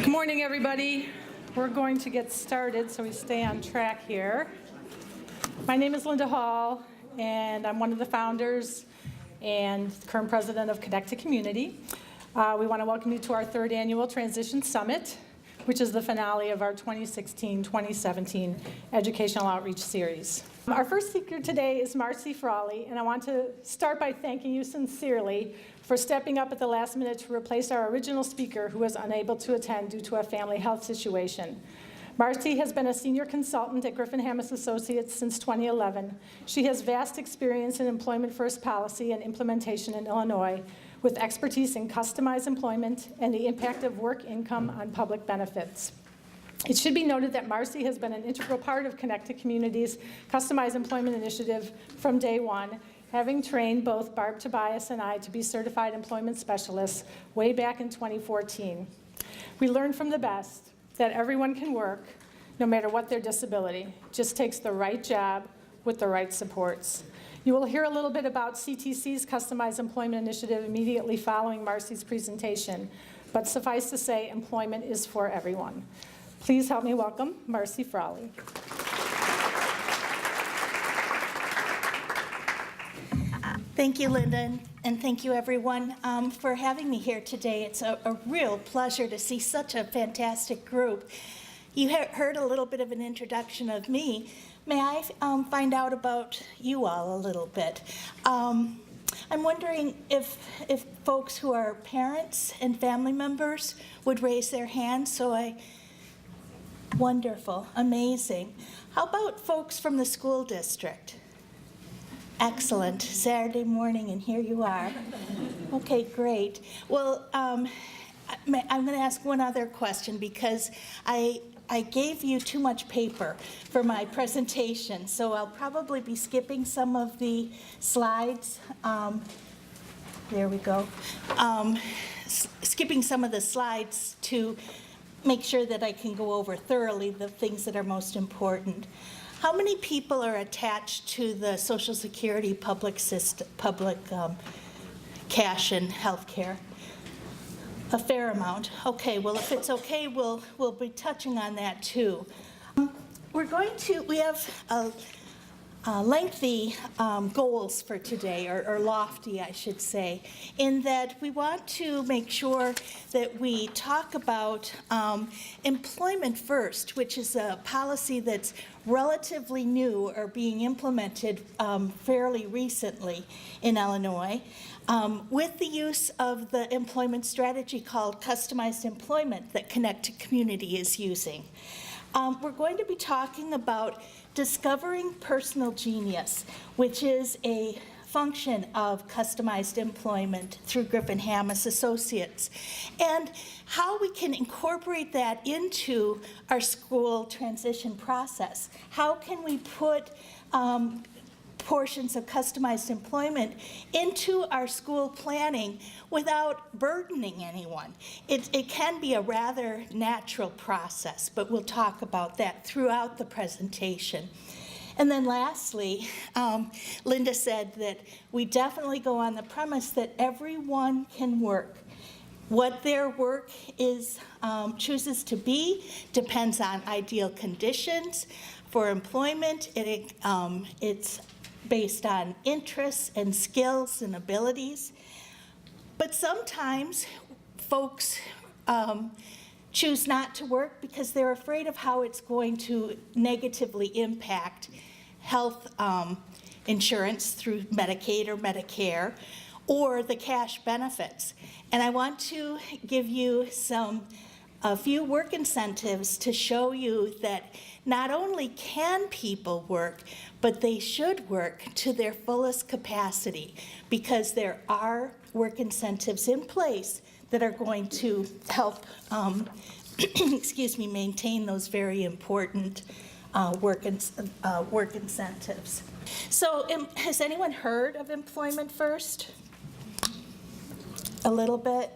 Good morning, everybody. We're going to get started so we stay on track here. My name is Linda Hall, and I'm one of the founders and current president of Connect to Community. We want to welcome you to our third annual Transition Summit, which is the finale of our 2016-2017 Educational Outreach Series. Our first speaker today is Marsie Frawley, and I want to start by thanking you sincerely for stepping up at the last minute to replace our original speaker who was unable to attend due to a family health situation. Marsie has been a senior consultant at Griffin-Hammis Associates since 2011. She has vast experience in employment first policy and implementation in Illinois, with expertise in customized employment and the impact of work income on public benefits. It should be noted that Marsie has been an integral part of Connect to Community's Customized Employment Initiative from day one, having trained both Barb Tobias and I to be certified employment specialists way back in 2014. We learned from the best that everyone can work, no matter what their disability. It just takes the right job with the right supports. You will hear a little bit about CTC's Customized Employment Initiative immediately following Marsie's presentation, but suffice to say, employment is for everyone. Please help me welcome Marsie Frawley. Thank you, Linda, and thank you, everyone, for having me here today. It's a real pleasure to see such a fantastic group. You heard a little bit of an introduction of me. May I find out about you all a little bit? I'm wondering if folks who are parents and family members would raise their hands. Wonderful, amazing. How about folks from the school district? Excellent. Saturday morning, and here you are. Okay, great. Well, I'm going to ask one other question because I gave you too much paper for my presentation, so I'll probably be skipping some of the slides. There we go. Skipping some of the slides to make sure that I can go over thoroughly the things that are most important. How many people are attached to the Social Security public cash and health care? A fair amount. Okay, well, if it's okay, we'll be touching on that too. We have lengthy goals for today, or lofty, I should say, in that we want to make sure that we talk about employment first, which is a policy that's relatively new or being implemented fairly recently in Illinois, with the use of the employment strategy called customized employment that Connect to Community is using. We're going to be talking about discovering personal genius, which is a function of customized employment through Griffin-Hammis Associates, and how we can incorporate that into our school transition process. How can we put portions of customized employment into our school planning without burdening anyone? It can be a rather natural process, but we'll talk about that throughout the presentation. And then lastly, Linda said that we definitely go on the premise that everyone can work. What their work chooses to be depends on ideal conditions for employment. It's based on interests and skills and abilities. But sometimes folks choose not to work because they're afraid of how it's going to negatively impact health insurance through Medicaid or Medicare, or the cash benefits. And I want to give you a few work incentives to show you that not only can people work, but they should work to their fullest capacity, because there are work incentives in place that are going to help maintain those very important work incentives. So has anyone heard of Employment First? A little bit?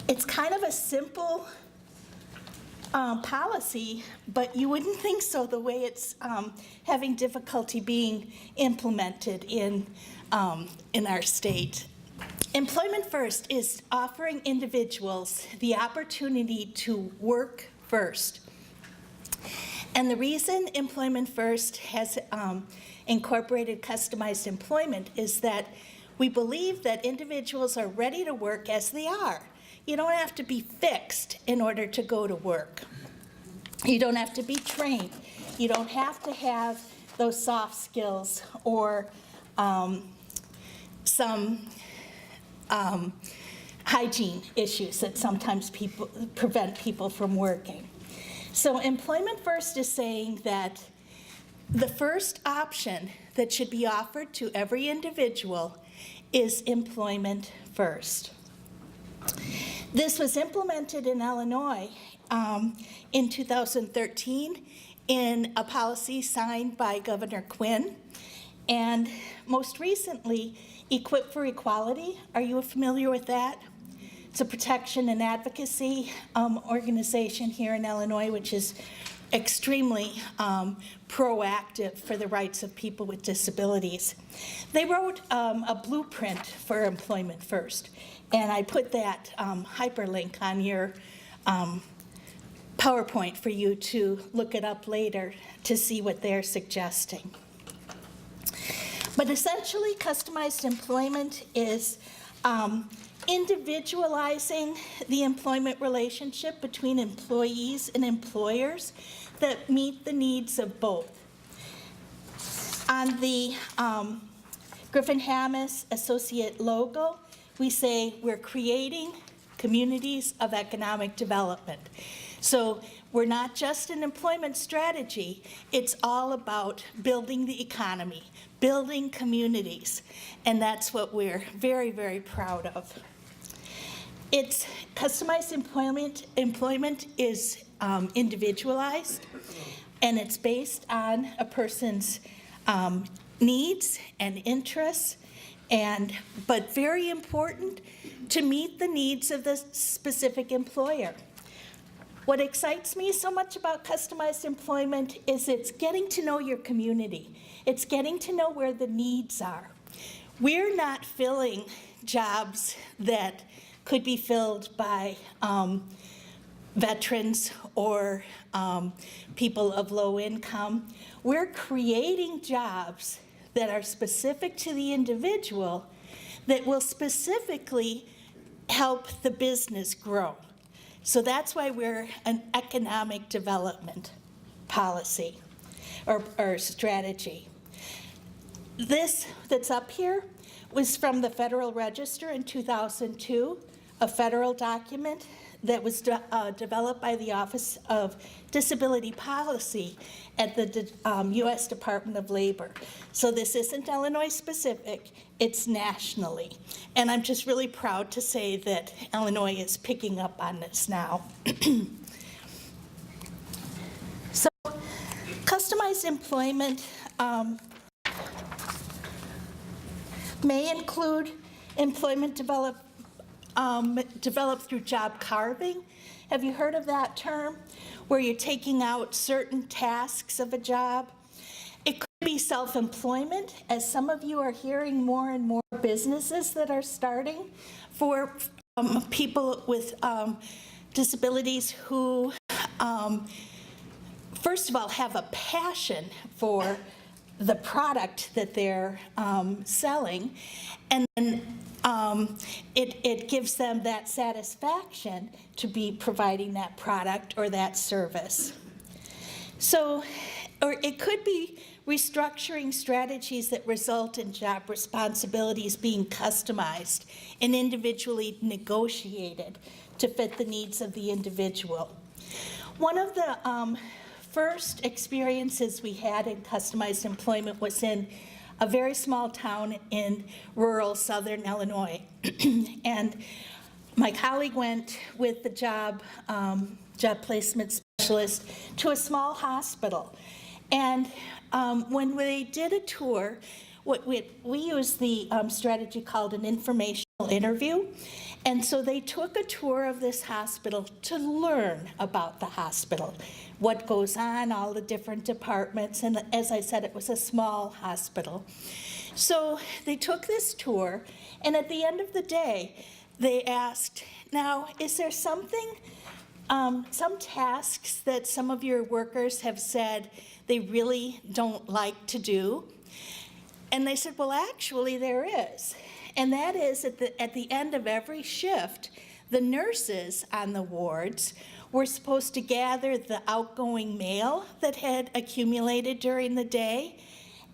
It's kind of a simple policy, but you wouldn't think so the way it's having difficulty being implemented in our state. Employment First is offering individuals the opportunity to work first. And the reason Employment First has incorporated customized employment is that we believe that individuals are ready to work as they are. You don't have to be fixed in order to go to work. You don't have to be trained. You don't have to have those soft skills or some hygiene issues that sometimes prevent people from working. So Employment First is saying that the first option that should be offered to every individual is employment first. This was implemented in Illinois in 2013 in a policy signed by Governor Quinn, and most recently, Equip for Equality. Are you familiar with that? It's a protection and advocacy organization here in Illinois, which is extremely proactive for the rights of people with disabilities. They wrote a blueprint for Employment First, and I put that hyperlink on your PowerPoint for you to look it up later to see what they're suggesting. But essentially, customized employment is individualizing the employment relationship between employees and employers that meet the needs of both. On the Griffin-Hammis associate logo, we say we're creating communities of economic development. So we're not just an employment strategy, it's all about building the economy, building communities, and that's what we're very, very proud of. It's customized employment is individualized, and it's based on a person's needs and interests, but very important to meet the needs of the specific employer. What excites me so much about customized employment is it's getting to know your community. It's getting to know where the needs are. We're not filling jobs that could be filled by veterans or people of low income. We're creating jobs that are specific to the individual that will specifically help the business grow. So that's why we're an economic development policy or strategy. This that's up here was from the Federal Register in 2002, a federal document that was developed by the Office of Disability Policy at the U.S. Department of Labor. So this isn't Illinois specific, it's nationally. And I'm just really proud to say that Illinois is picking up on this now. So customized employment may include employment developed through job carving. Have you heard of that term? Where you're taking out certain tasks of a job. It could be self-employment, as some of you are hearing more and more businesses that are starting for people with disabilities who, first of all, have a passion for the product that they're selling, and then it gives them that satisfaction to be providing that product or that service. So, or it could be restructuring strategies that result in job responsibilities being customized and individually negotiated to fit the needs of the individual. One of the first experiences we had in customized employment was in a very small town in rural southern Illinois. And my colleague went with the job placement specialist to a small hospital. And when they did a tour, we used the strategy called an informational interview. And so they took a tour of this hospital to learn about the hospital, what goes on, all the different departments, and as I said, it was a small hospital. So they took this tour, and at the end of the day, they asked, now, is there something, some tasks that some of your workers have said they really don't like to do? And they said, well, actually, there is. And that is at the end of every shift, the nurses on the wards were supposed to gather the outgoing mail that had accumulated during the day,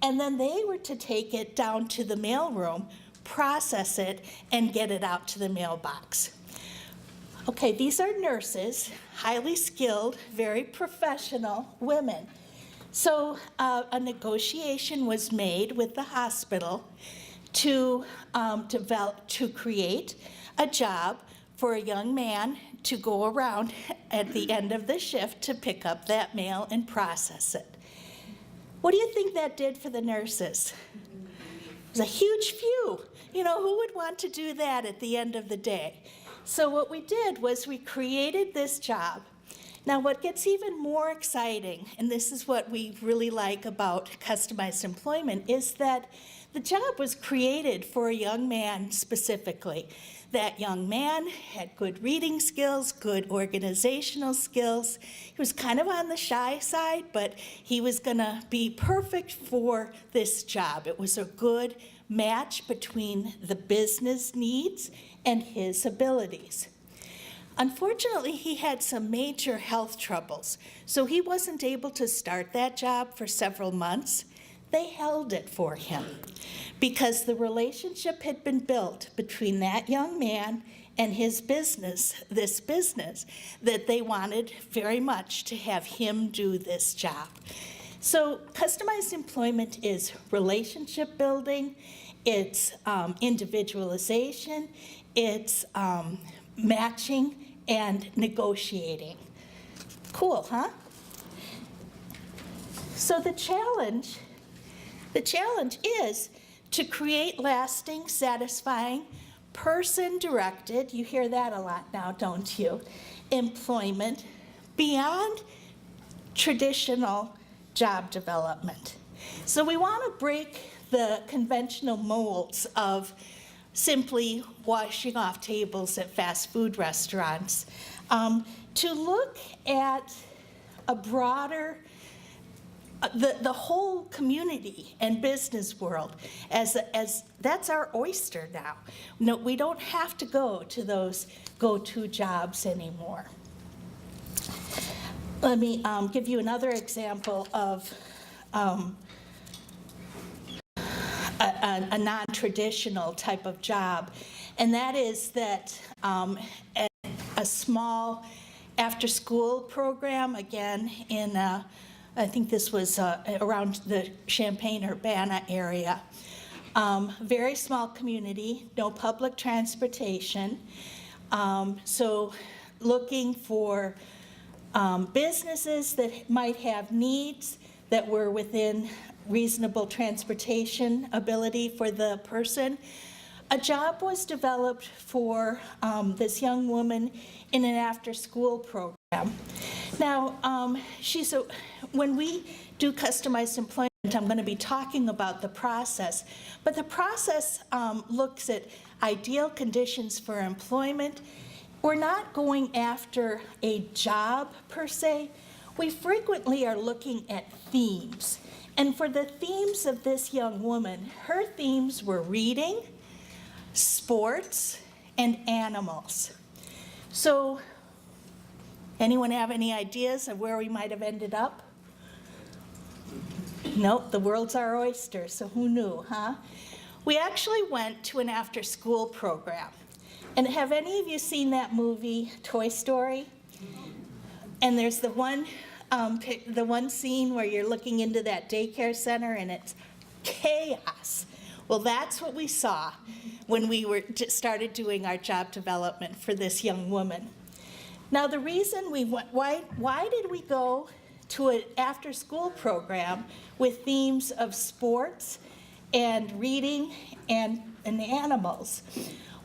and then they were to take it down to the mailroom, process it, and get it out to the mailbox. Okay, these are nurses, highly skilled, very professional women. So a negotiation was made with the hospital to create a job for a young man to go around at the end of the shift to pick up that mail and process it. What do you think that did for the nurses? It was a huge few. You know, who would want to do that at the end of the day? So what we did was we created this job. Now, what gets even more exciting, and this is what we really like about customized employment, is that the job was created for a young man specifically. That young man had good reading skills, good organizational skills. He was kind of on the shy side, but he was going to be perfect for this job. It was a good match between the business needs and his abilities. Unfortunately, he had some major health troubles, so he wasn't able to start that job for several months. They held it for him because the relationship had been built between that young man and his business, this business, that they wanted very much to have him do this job. So customized employment is relationship building, it's individualization, it's matching and negotiating. Cool, huh? So the challenge is to create lasting, satisfying, person-directed, you hear that a lot now, don't you, employment beyond traditional job development. So we want to break the conventional molds of simply washing off tables at fast food restaurants, to look at a broader, the whole community and business world as that's our oyster now. No, we don't have to go to those go-to jobs anymore. Let me give you another example of a non-traditional type of job, and that is that at a small after-school program, again in I think this was around the Champaign-Urbana area. Very small community, no public transportation. So looking for businesses that might have needs that were within reasonable transportation ability for the person. A job was developed for this young woman in an after-school program. Now, when we do customized employment, I'm going to be talking about the process, but the process looks at ideal conditions for employment. We're not going after a job per se. We frequently are looking at themes. And for the themes of this young woman, her themes were reading, sports, and animals. So, anyone have any ideas of where we might have ended up? Nope, the world's our oyster, so who knew, huh? We actually went to an after-school program. And have any of you seen that movie, Toy Story? And there's the one scene where you're looking into that daycare center and it's chaos. Well, that's what we saw when we started doing our job development for this young woman. Now, the reason we went, why did we go to an after-school program with themes of sports and reading and animals?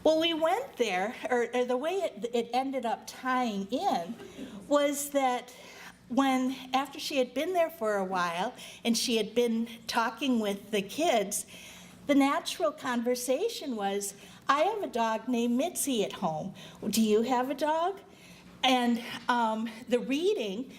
Well, we went there, or the way it ended up tying in was that after she had been there for a while and she had been talking with the kids, the natural conversation was, I have a dog named Mitzi at home. Do you have a dog? And the reading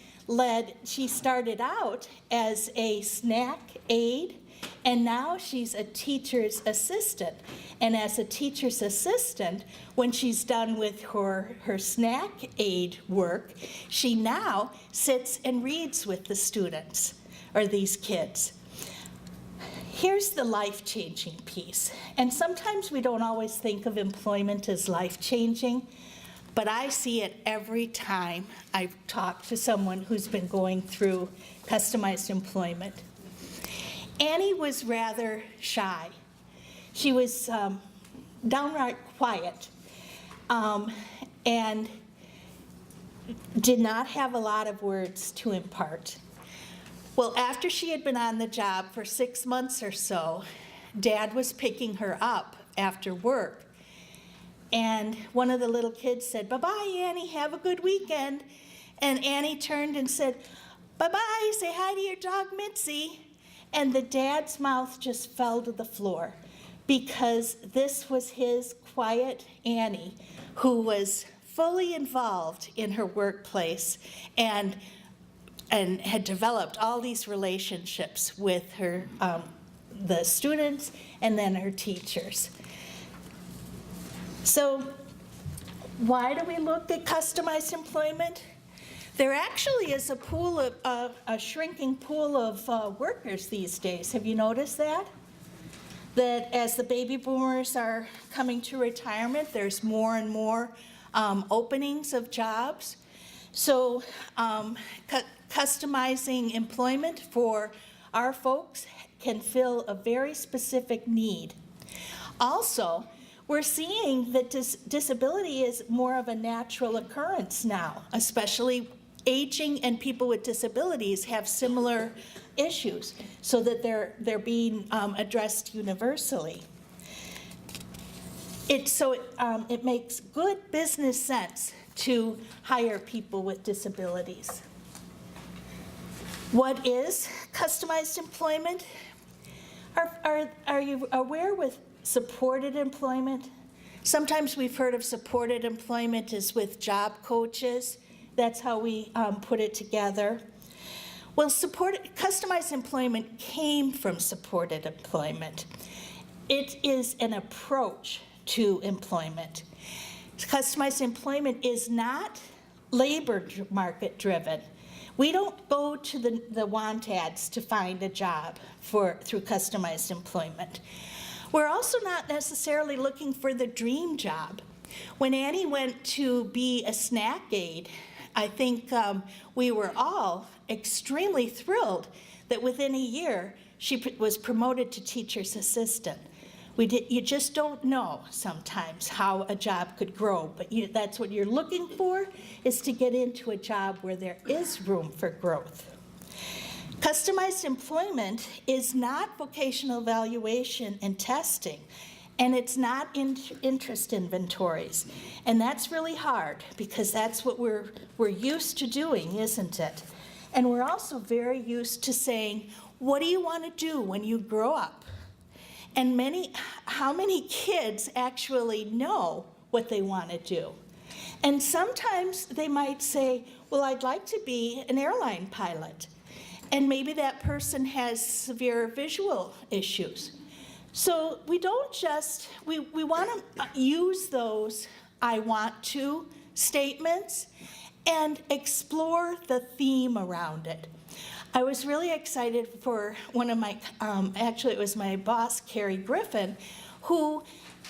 she started out as a snack aide, and now she's a teacher's assistant. And as a teacher's assistant, when she's done with her snack aid work, she now sits and reads with the students, or these kids. Here's the life-changing piece. And sometimes we don't always think of employment as life-changing, but I see it every time I talk to someone who's been going through customized employment. Annie was rather shy. She was downright quiet and did not have a lot of words to impart. Well, after she had been on the job for 6 months or so, Dad was picking her up after work. And one of the little kids said, "Bye-bye, Annie, have a good weekend." And Annie turned and said, "Bye-bye, say hi to your dog, Mitzi." And the dad's mouth just fell to the floor, because this was his quiet Annie, who was fully involved in her workplace and had developed all these relationships with her, the students and then her teachers. So why do we look at customized employment? There actually is a shrinking pool of workers these days. Have you noticed that? That as the baby boomers are coming to retirement, there's more and more openings of jobs. So customizing employment for our folks can fill a very specific need. Also, we're seeing that disability is more of a natural occurrence now, especially aging and people with disabilities have similar issues, so that they're being addressed universally. It makes good business sense to hire people with disabilities. What is customized employment? Are you aware with supported employment? Sometimes we've heard of supported employment as with job coaches. That's how we put it together. Well, customized employment came from supported employment. It is an approach to employment. Customized employment is not labor market driven. We don't go to the want ads to find a job through customized employment. We're also not necessarily looking for the dream job. When Annie went to be a snack aide, I think we were all extremely thrilled that within a year she was promoted to teacher's assistant. You just don't know sometimes how a job could grow, but that's what you're looking for, is to get into a job where there is room for growth. Customized employment is not vocational evaluation and testing, and it's not interest inventories. And that's really hard, because that's what we're used to doing, isn't it? And we're also very used to saying, what do you want to do when you grow up? And how many kids actually know what they want to do? And sometimes they might say, well, I'd like to be an airline pilot. And maybe that person has severe visual issues. So we don't just, we want to use those I want to statements and explore the theme around it. I was really excited for one of my, actually it was my boss, Carrie Griffin, who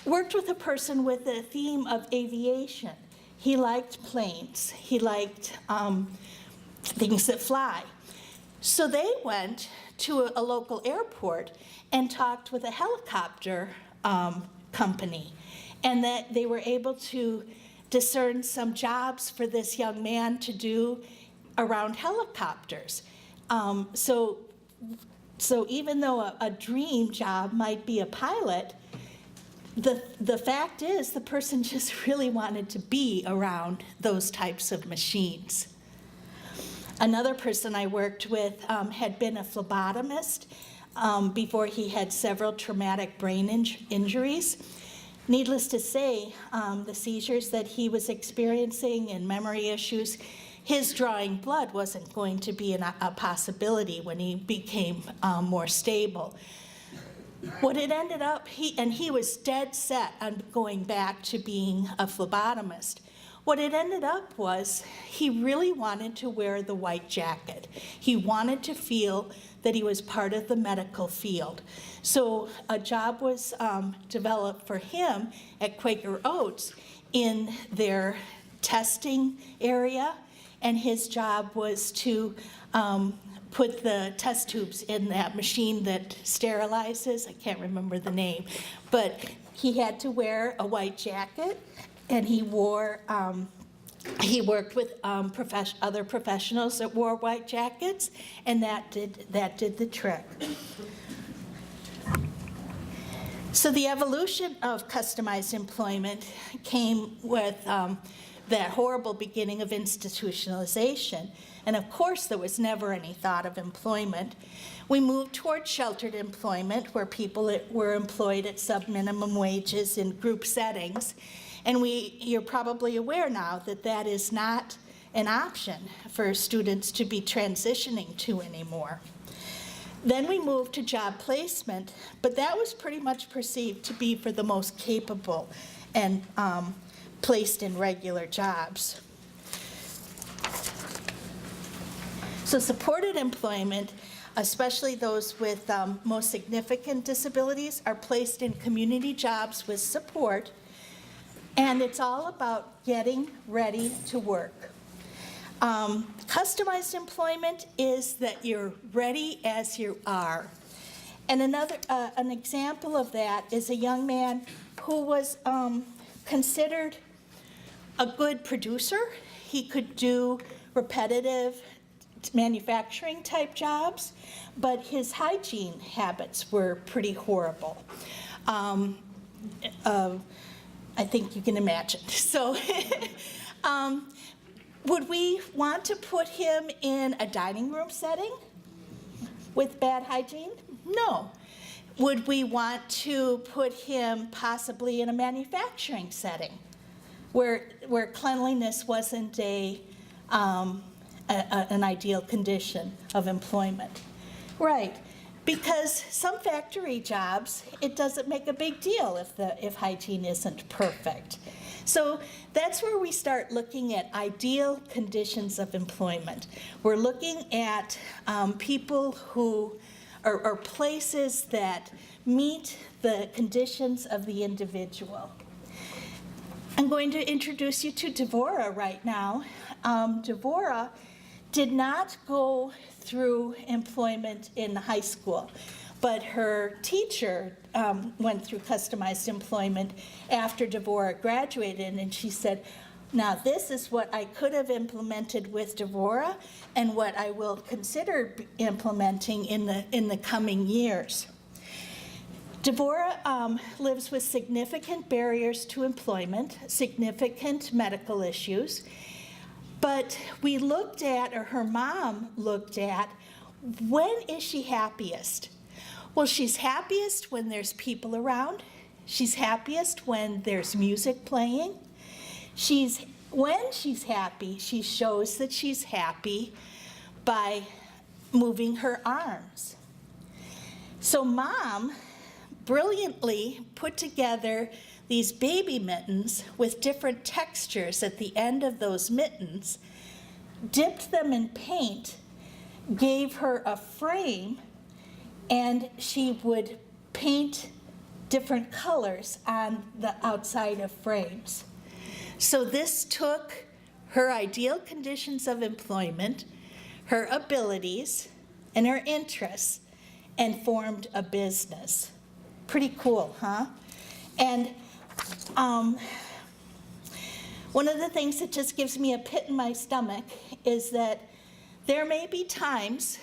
worked with a person with a theme of aviation. He liked planes. He liked things that fly. So they went to a local airport and talked with a helicopter company, and that they were able to discern some jobs for this young man to do around helicopters. So even though a dream job might be a pilot, the fact is the person just really wanted to be around those types of machines. Another person I worked with had been a phlebotomist. before he had several traumatic brain injuries. Needless to say, the seizures that he was experiencing and memory issues, his drawing blood wasn't going to be a possibility when he became more stable. What it ended up, he was dead set on going back to being a phlebotomist. What it ended up was he really wanted to wear the white jacket. He wanted to feel that he was part of the medical field. So a job was developed for him at Quaker Oats in their testing area, and his job was to put the test tubes in that machine that sterilizes. I can't remember the name, but he had to wear a white jacket, and he worked with other professionals that wore white jackets, and that did the trick. So the evolution of customized employment came with that horrible beginning of institutionalization. And of course, there was never any thought of employment. We moved toward sheltered employment, where people were employed at sub-minimum wages in group settings. And you're probably aware now that that is not an option for students to be transitioning to anymore. Then we moved to job placement, but that was pretty much perceived to be for the most capable and placed in regular jobs. So supported employment, especially those with most significant disabilities, are placed in community jobs with support, and it's all about getting ready to work. Customized employment is that you're ready as you are. And an example of that is a young man who was considered a good producer. He could do repetitive manufacturing type jobs, but his hygiene habits were pretty horrible. I think you can imagine. So would we want to put him in a dining room setting with bad hygiene? No. Would we want to put him possibly in a manufacturing setting where cleanliness wasn't an ideal condition of employment? Right. Because some factory jobs, it doesn't make a big deal if hygiene isn't perfect. So that's where we start looking at ideal conditions of employment. We're looking at people who or places that meet the conditions of the individual. I'm going to introduce you to Devorah right now. Devorah did not go through employment in high school, but her teacher went through customized employment after Devorah graduated, and she said, now this is what I could have implemented with Devorah and what I will consider implementing in the coming years. Devorah lives with significant barriers to employment, significant medical issues, but we looked at, or her mom looked at, when is she happiest? Well, she's happiest when there's people around. She's happiest when there's music playing. When she's happy, she shows that she's happy by moving her arms. So Mom brilliantly put together these baby mittens with different textures at the end of those mittens, dipped them in paint, gave her a frame, and she would paint different colors on the outside of frames. So this took her ideal conditions of employment, her abilities, and her interests, and formed a business. Pretty cool, huh? And one of the things that just gives me a pit in my stomach is that there may be times,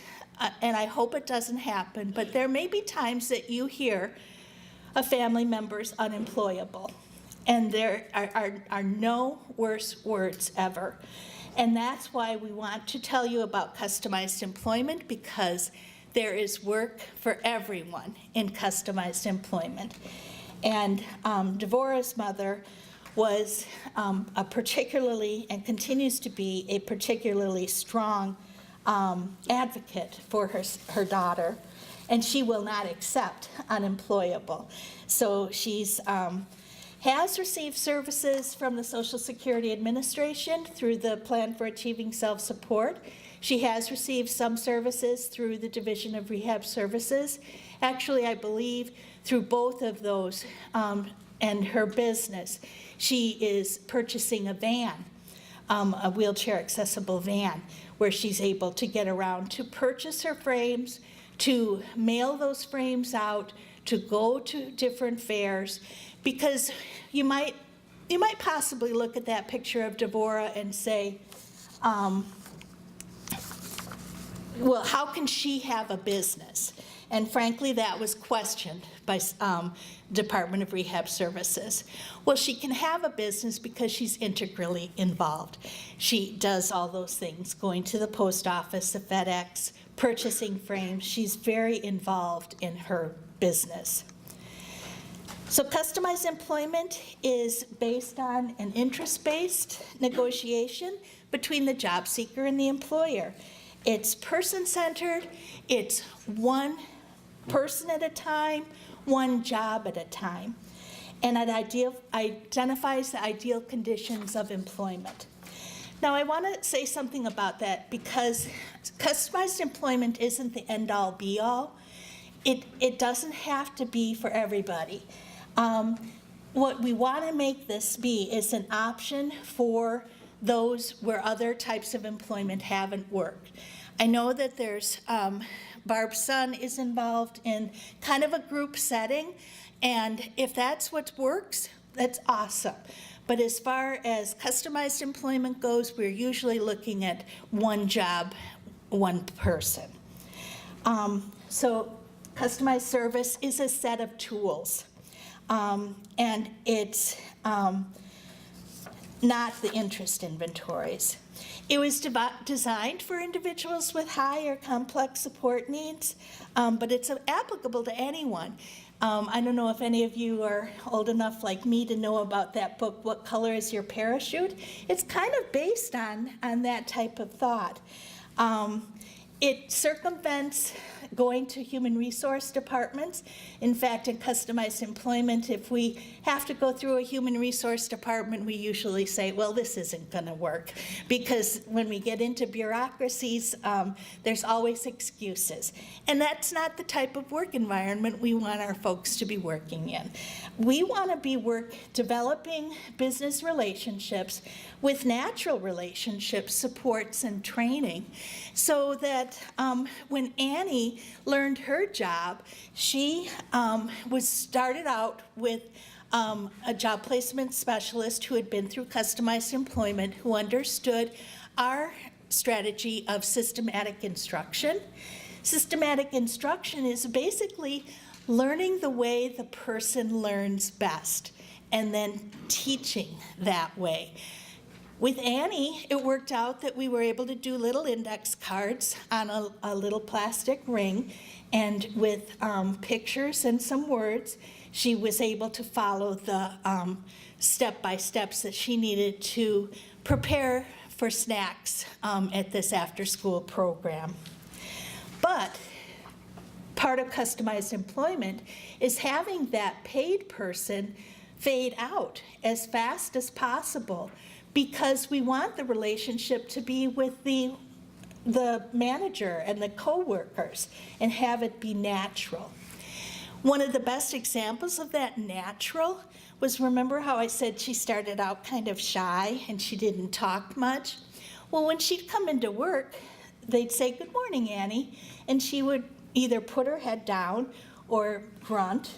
and I hope it doesn't happen, but there may be times that you hear a family member's unemployable, and there are no worse words ever. And that's why we want to tell you about customized employment, because there is work for everyone in customized employment. And Devorah's mother was a particularly, and continues to be, a particularly strong advocate for her daughter, and she will not accept unemployable. So she's has received services from the Social Security Administration through the Plan for Achieving Self-Support. She has received some services through the Division of Rehab Services. Actually, I believe through both of those and her business, she is purchasing a van, a wheelchair accessible van, where she's able to get around to purchase her frames, to mail those frames out, to go to different fairs, because you might possibly look at that picture of Devorah and say, well, how can she have a business? And frankly, that was questioned by Department of Rehab Services. Well, she can have a business because she's integrally involved. She does all those things, going to the post office, the FedEx, purchasing frames. She's very involved in her business. So customized employment is based on an interest-based negotiation between the job seeker and the employer. It's person-centered, it's one person at a time, one job at a time, and it identifies the ideal conditions of employment. Now, I want to say something about that, because customized employment isn't the end-all, be-all. It doesn't have to be for everybody. What we want to make this be is an option for those where other types of employment haven't worked. I know that there's, Barb's son is involved in kind of a group setting, and if that's what works, that's awesome. But as far as customized employment goes, we're usually looking at one job, one person. So customized service is a set of tools, and it's not the interest inventories. It was designed for individuals with high or complex support needs, but it's applicable to anyone. I don't know if any of you are old enough like me to know about that book, What Color is Your Parachute? It's kind of based on that type of thought. It circumvents going to human resource departments. In fact, in customized employment, if we have to go through a human resource department, we usually say, well, this isn't going to work. Because when we get into bureaucracies, there's always excuses. And that's not the type of work environment we want our folks to be working in. We want to be developing business relationships with natural relationships, supports, and training, so that when Annie learned her job, she started out with a job placement specialist who had been through customized employment, who understood our strategy of systematic instruction. Systematic instruction is basically learning the way the person learns best, and then teaching that way. With Annie, it worked out that we were able to do little index cards on a little plastic ring, and with pictures and some words, she was able to follow the step-by-steps that she needed to prepare for snacks at this after-school program. But part of customized employment is having that paid person fade out as fast as possible, because we want the relationship to be with the manager and the coworkers and have it be natural. One of the best examples of that natural was, remember how I said she started out kind of shy and she didn't talk much? Well, when she'd come into work, they'd say, "Good morning, Annie," and she would either put her head down or grunt.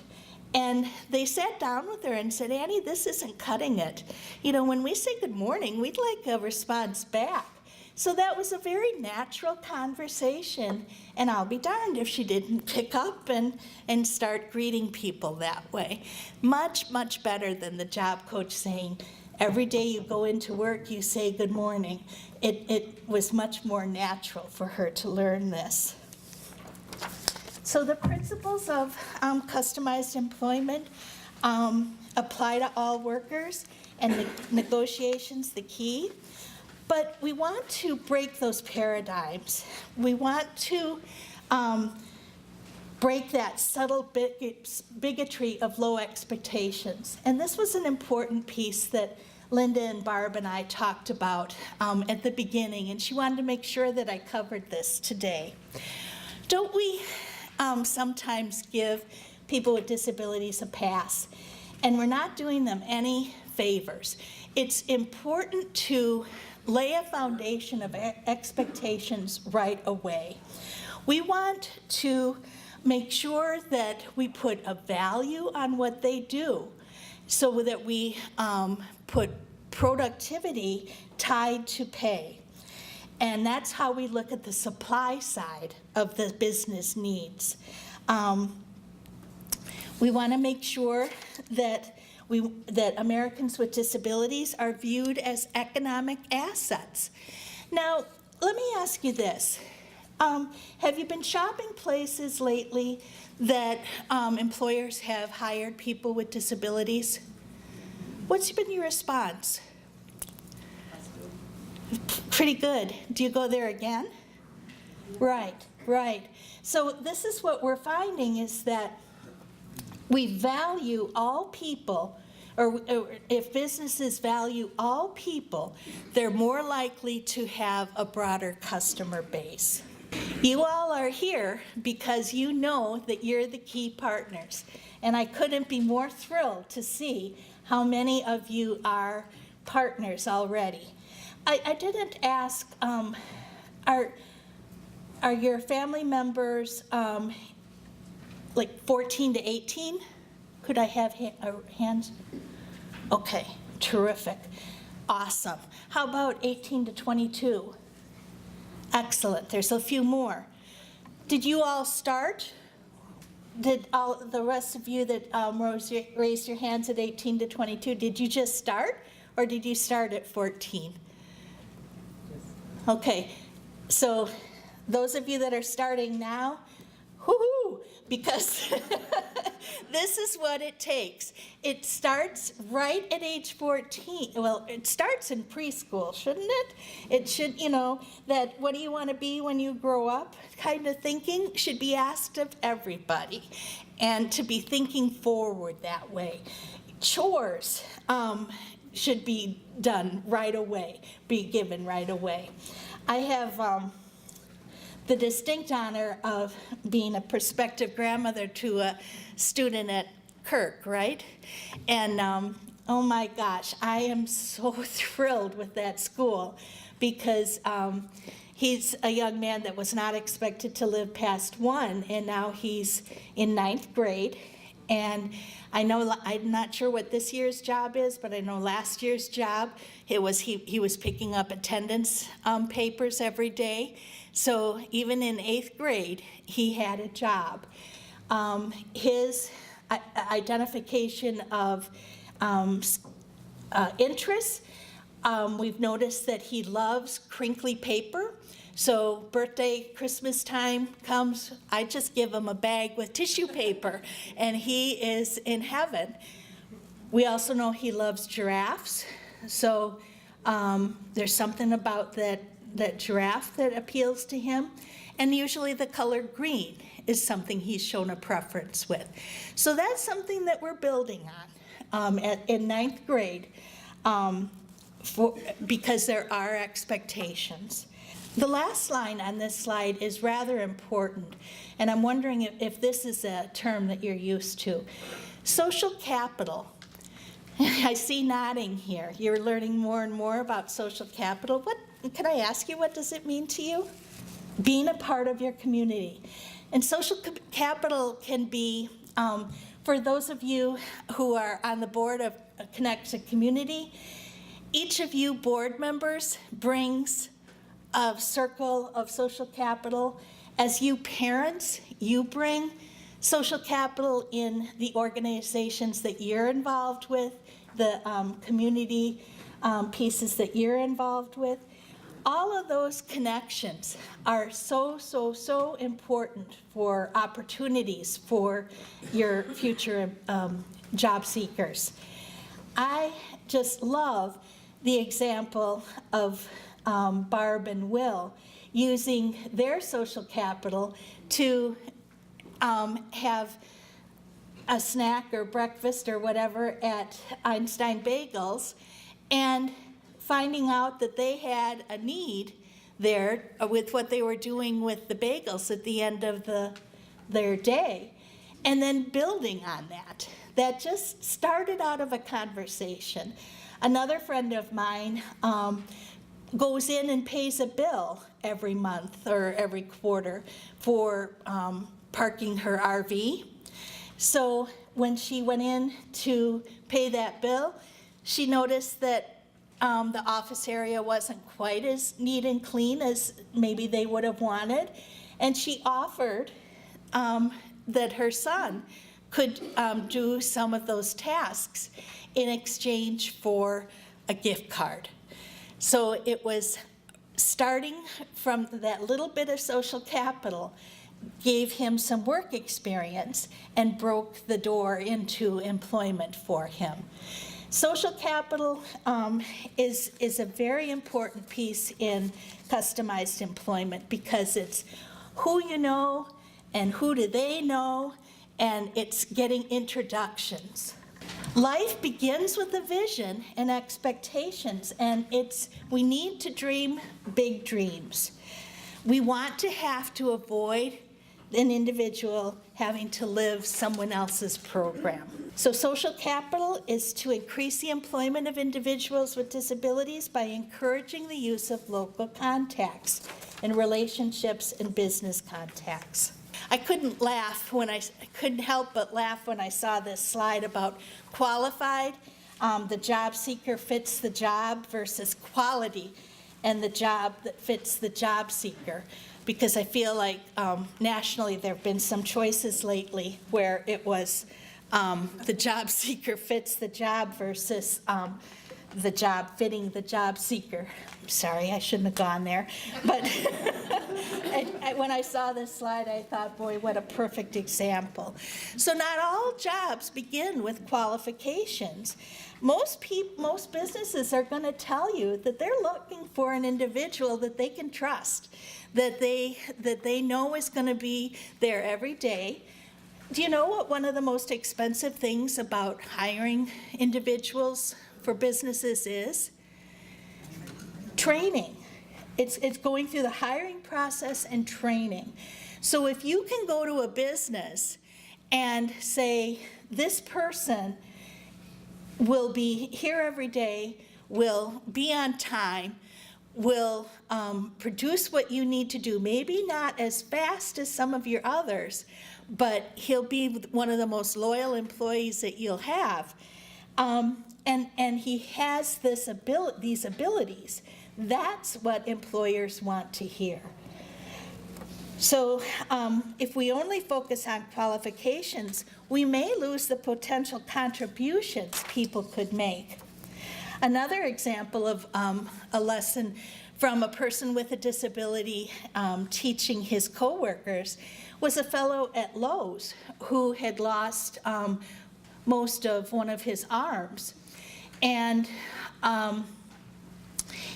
And they sat down with her and said, "Annie, this isn't cutting it. You know, when we say good morning, we'd like a response back." So that was a very natural conversation, and I'll be darned if she didn't pick up and start greeting people that way. Much, much better than the job coach saying, every day you go into work, you say good morning. It was much more natural for her to learn this. So the principles of customized employment apply to all workers, and the negotiation's the key. But we want to break those paradigms. We want to break that subtle bigotry of low expectations. And this was an important piece that Linda and Barb and I talked about at the beginning, and she wanted to make sure that I covered this today. Don't we sometimes give people with disabilities a pass? And we're not doing them any favors. It's important to lay a foundation of expectations right away. We want to make sure that we put a value on what they do, so that we put productivity tied to pay. And that's how we look at the supply side of the business needs. We want to make sure that that Americans with disabilities are viewed as economic assets. Now, let me ask you this. Have you been shopping places lately that employers have hired people with disabilities? What's been your response? Pretty good. Do you go there again? Right, right. So this is what we're finding, is that we value all people, or if businesses value all people, they're more likely to have a broader customer base. You all are here because you know that you're the key partners, and I couldn't be more thrilled to see how many of you are partners already. I didn't ask, are your family members like 14 to 18? Could I have hands? Okay, terrific, awesome. How about 18 to 22? Excellent, there's a few more. Did you all start? Did all the rest of you that raised your hands at 18 to 22, did you just start, or did you start at 14? Okay, so those of you that are starting now, whoo-hoo, because this is what it takes. It starts right at age 14. Well, it starts in preschool, shouldn't it? It should, you know, that what do you want to be when you grow up kind of thinking should be asked of everybody, and to be thinking forward that way. Chores should be done right away, be given right away. I have the distinct honor of being a prospective grandmother to a student at Kirk, right? And oh my gosh, I am so thrilled with that school, because he's a young man that was not expected to live past 1, and now he's in 9th grade. And I know, I'm not sure what this year's job is, but I know last year's job, it was he was picking up attendance papers every day. So even in 8th grade, he had a job. His identification of interests, we've noticed that he loves crinkly paper. So birthday, Christmas time comes, I just give him a bag with tissue paper, and he is in heaven. We also know he loves giraffes. So there's something about that giraffe that appeals to him. And usually the color green is something he's shown a preference with. So that's something that we're building on in 9th grade, because there are expectations. The last line on this slide is rather important, and I'm wondering if this is a term that you're used to. Social capital. I see nodding here. You're learning more and more about social capital. Can I ask you, what does it mean to you? Being a part of your community. And social capital can be, for those of you who are on the board of Connect to Community, each of you board members brings a circle of social capital. As you parents, you bring social capital in the organizations that you're involved with, the community pieces that you're involved with. All of those connections are so important for opportunities for your future job seekers. I just love the example of Barb and Will using their social capital to have a snack or breakfast or whatever at Einstein Bagels, and finding out that they had a need there with what they were doing with the bagels at the end of their day, and then building on that. That just started out of a conversation. Another friend of mine goes in and pays a bill every month or every quarter for parking her RV. So when she went in to pay that bill, she noticed that the office area wasn't quite as neat and clean as maybe they would have wanted. And she offered that her son could do some of those tasks in exchange for a gift card. So it was starting from that little bit of social capital, gave him some work experience and broke the door into employment for him. Social capital is a very important piece in customized employment because it's who you know and who do they know, and it's getting introductions. Life begins with a vision and expectations, and we need to dream big dreams. We want to have to avoid an individual having to live someone else's program. So social capital is to increase the employment of individuals with disabilities by encouraging the use of local contacts in relationships and business contacts. I couldn't help but laugh when I saw this slide about qualified. The job seeker fits the job versus quality and the job that fits the job seeker. Because I feel like nationally there have been some choices lately where it was the job seeker fits the job versus the job fitting the job seeker. I'm sorry, I shouldn't have gone there. But when I saw this slide, I thought, boy, what a perfect example. So not all jobs begin with qualifications. Most businesses are going to tell you that they're looking for an individual that they can trust, that they know is going to be there every day. Do you know what one of the most expensive things about hiring individuals for businesses is? Training. It's going through the hiring process and training. So if you can go to a business and say, this person will be here every day, will be on time, will produce what you need to do, maybe not as fast as some of your others, but he'll be one of the most loyal employees that you'll have. And he has these abilities. That's what employers want to hear. So if we only focus on qualifications, we may lose the potential contributions people could make. Another example of a lesson from a person with a disability teaching his coworkers was a fellow at Lowe's who had lost most of one of his arms. And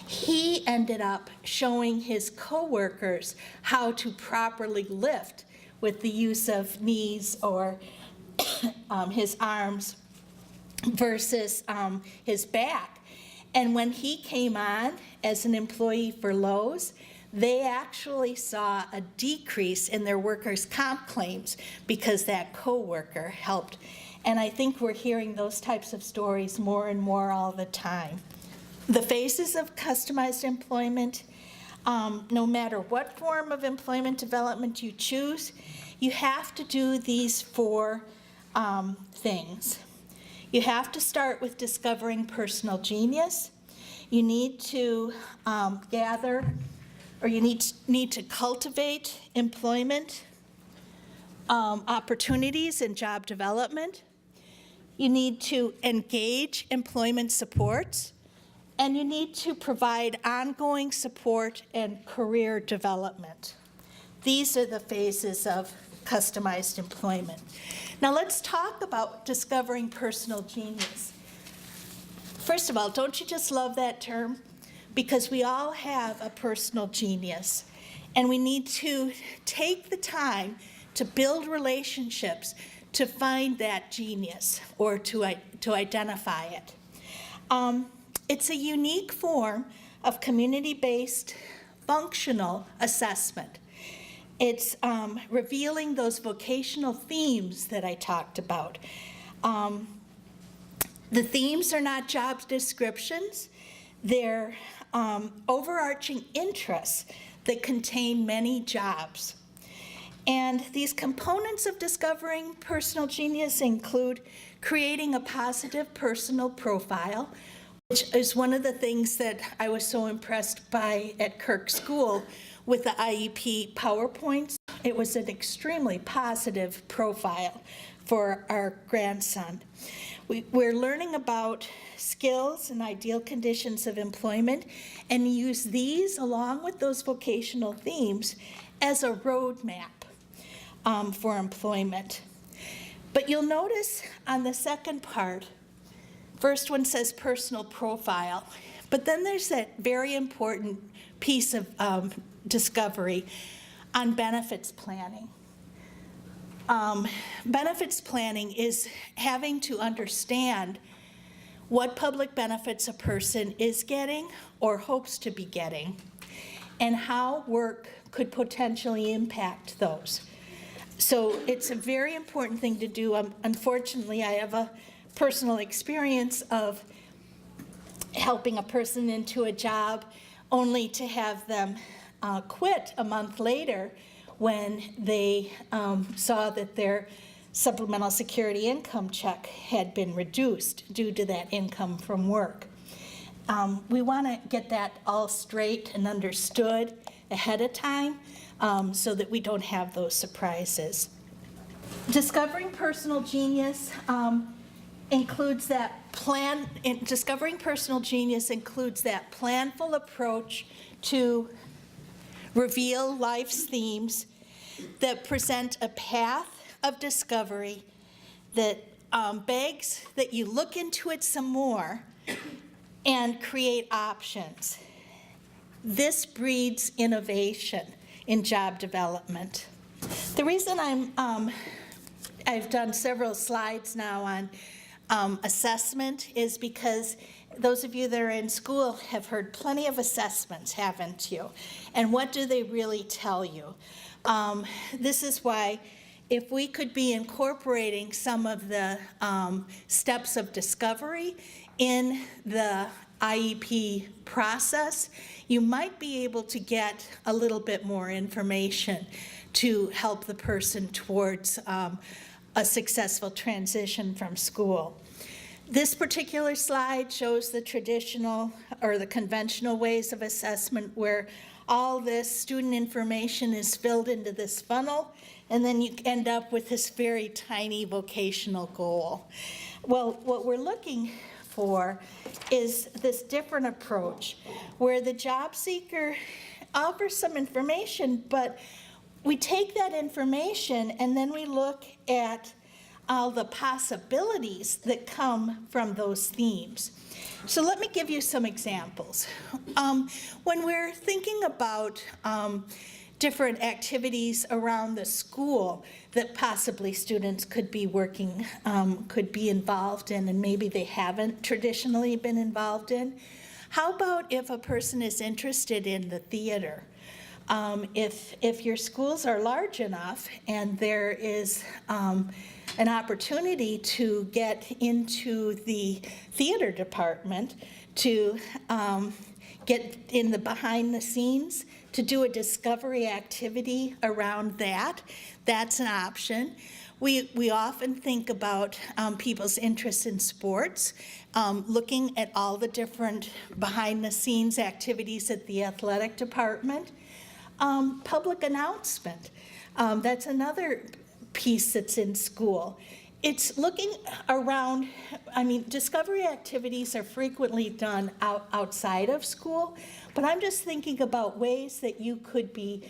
he ended up showing his coworkers how to properly lift with the use of knees or his arms versus his back. And when he came on as an employee for Lowe's, they actually saw a decrease in their workers' comp claims because that coworker helped. And I think we're hearing those types of stories more and more all the time. The phases of customized employment, no matter what form of employment development you choose, you have to do these 4 things. You have to start with discovering personal genius. You need to need to cultivate employment opportunities and job development. You need to engage employment supports. And you need to provide ongoing support and career development. These are the phases of customized employment. Now let's talk about discovering personal genius. First of all, don't you just love that term? Because we all have a personal genius, and we need to take the time to build relationships to find that genius or to identify it. It's a unique form of community-based functional assessment. It's revealing those vocational themes that I talked about. The themes are not job descriptions. They're overarching interests that contain many jobs. And these components of discovering personal genius include creating a positive personal profile, which is one of the things that I was so impressed by at Kirk School with the IEP PowerPoints. It was an extremely positive profile for our grandson. We're learning about skills and ideal conditions of employment and use these along with those vocational themes as a roadmap for employment. But you'll notice on the second part, first one says personal profile, but then there's that very important piece of discovery on benefits planning. Benefits planning is having to understand what public benefits a person is getting or hopes to be getting, and how work could potentially impact those. So it's a very important thing to do. Unfortunately, I have a personal experience of helping a person into a job only to have them quit a month later when they saw that their supplemental security income check had been reduced due to that income from work. We want to get that all straight and understood ahead of time so that we don't have those surprises. Discovering personal genius includes that plan. Discovering personal genius includes that planful approach to reveal life's themes that present a path of discovery that begs that you look into it some more and create options. This breeds innovation in job development. The reason I've done several slides now on assessment is because those of you that are in school have heard plenty of assessments, haven't you? And what do they really tell you? This is why if we could be incorporating some of the steps of discovery in the IEP process, you might be able to get a little bit more information to help the person towards a successful transition from school. This particular slide shows the traditional or the conventional ways of assessment where all this student information is filled into this funnel, and then you end up with this very tiny vocational goal. Well, what we're looking for is this different approach where the job seeker offers some information, but we take that information and then we look at all the possibilities that come from those themes. So let me give you some examples. When we're thinking about different activities around the school that possibly students could be working, could be involved in, and maybe they haven't traditionally been involved in, how about if a person is interested in the theater? If your schools are large enough and there is an opportunity to get into the theater department, to get in the behind the scenes, to do a discovery activity around that, that's an option. We often think about people's interest in sports, looking at all the different behind the scenes activities at the athletic department. Public announcement, that's another piece that's in school. it's looking around, discovery activities are frequently done outside of school, but I'm just thinking about ways that you could be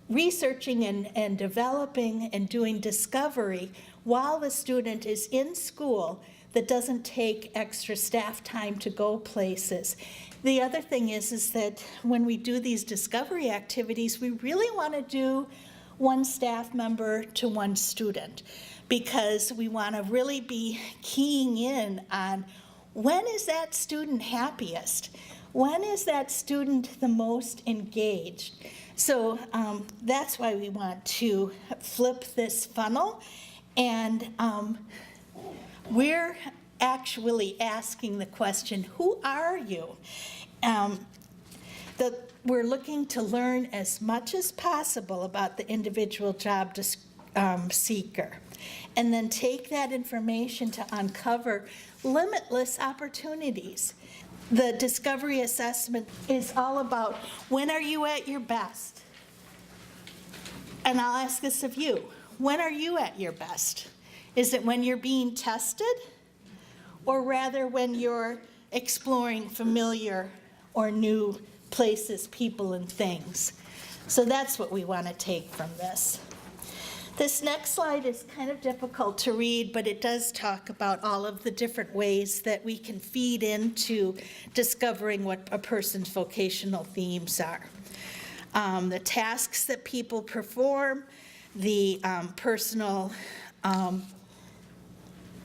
researching and developing and doing discovery while the student is in school that doesn't take extra staff time to go places. The other thing is that when we do these discovery activities, we really want to do one staff member to one student, because we want to really be keying in on when is that student happiest? When is that student the most engaged? So that's why we want to flip this funnel, and we're actually asking the question, who are you? We're looking to learn as much as possible about the individual job seeker, and then take that information to uncover limitless opportunities. The discovery assessment is all about, when are you at your best? And I'll ask this of you, when are you at your best? Is it when you're being tested, or rather when you're exploring familiar or new places, people, and things? So that's what we want to take from this. This next slide is kind of difficult to read, but it does talk about all of the different ways that we can feed into discovering what a person's vocational themes are. The tasks that people perform, the personal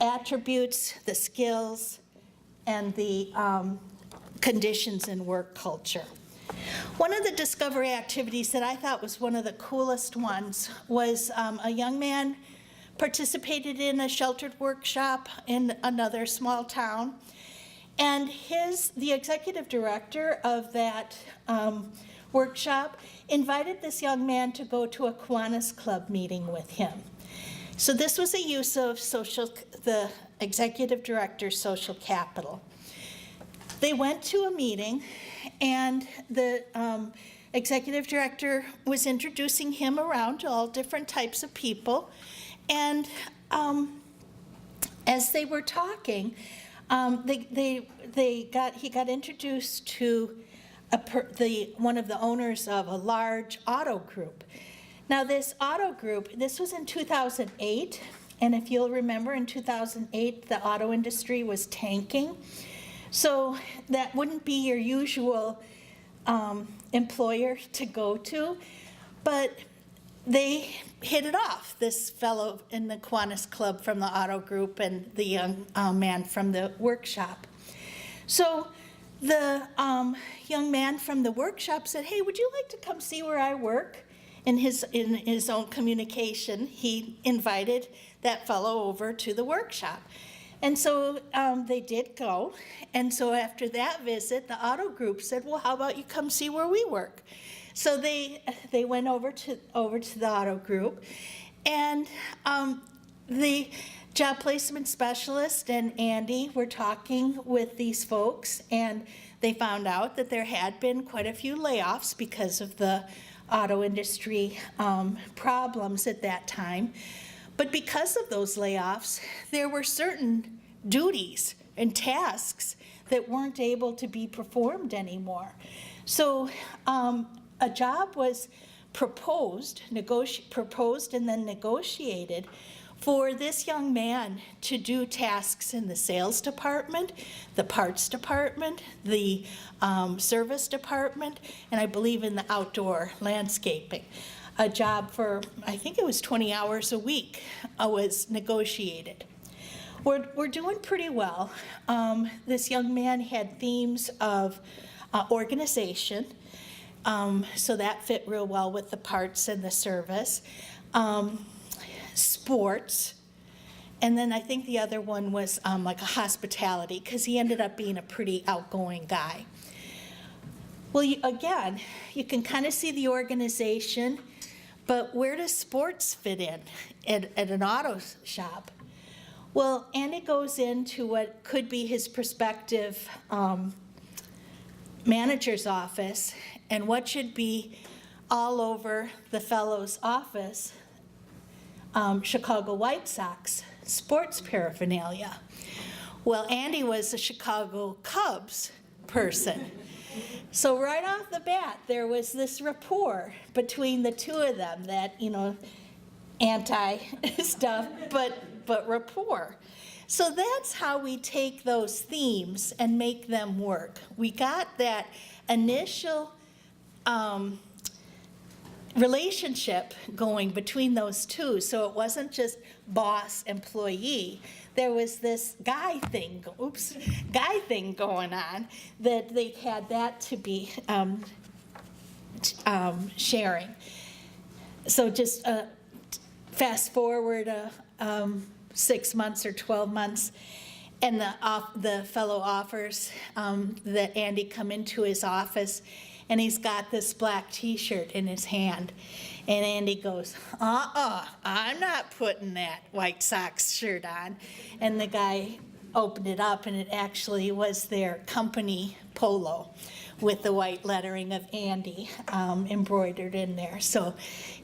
attributes, the skills, and the conditions in work culture. One of the discovery activities that I thought was one of the coolest ones was a young man participated in a sheltered workshop in another small town. And the executive director of that workshop invited this young man to go to a Kiwanis Club meeting with him. So this was a use of the executive director's social capital. They went to a meeting, and the executive director was introducing him around to all different types of people. And as they were talking, he got introduced to one of the owners of a large auto group. Now this auto group, this was in 2008, and if you'll remember, in 2008, the auto industry was tanking. So that wouldn't be your usual employer to go to, but they hit it off, this fellow in the Kiwanis Club from the auto group and the young man from the workshop. So the young man from the workshop said, "Hey, would you like to come see where I work?" In his own communication, he invited that fellow over to the workshop. And so they did go. And so after that visit, the auto group said, "Well, how about you come see where we work?" So they went over to the auto group, and the job placement specialist and Andy were talking with these folks, and they found out that there had been quite a few layoffs because of the auto industry problems at that time. But because of those layoffs, there were certain duties and tasks that weren't able to be performed anymore. So a job was proposed and then negotiated for this young man to do tasks in the sales department, the parts department, the service department, and I believe in the outdoor landscaping. A job for, I think it was 20 hours a week, was negotiated. We're doing pretty well. This young man had themes of organization, so that fit real well with the parts and the service. Sports, and then I think the other one was like a hospitality, because he ended up being a pretty outgoing guy. Well, again, you can kind of see the organization, but where does sports fit in at an auto shop? Well, Andy goes into what could be his prospective manager's office, and what should be all over the fellow's office, Chicago White Sox sports paraphernalia. Well, Andy was a Chicago Cubs person. So right off the bat, there was this rapport between the two of them that, anti-stuff, but rapport. So that's how we take those themes and make them work. We got that initial relationship going between those two, so it wasn't just boss-employee. There was this guy thing going on that they had that to be sharing. So just fast forward 6 months or 12 months, and the fellow offers that Andy come into his office, and he's got this black T-shirt in his hand. And Andy goes, I'm not putting that White Sox shirt on. And the guy opened it up, and it actually was their company polo with the white lettering of Andy embroidered in there. So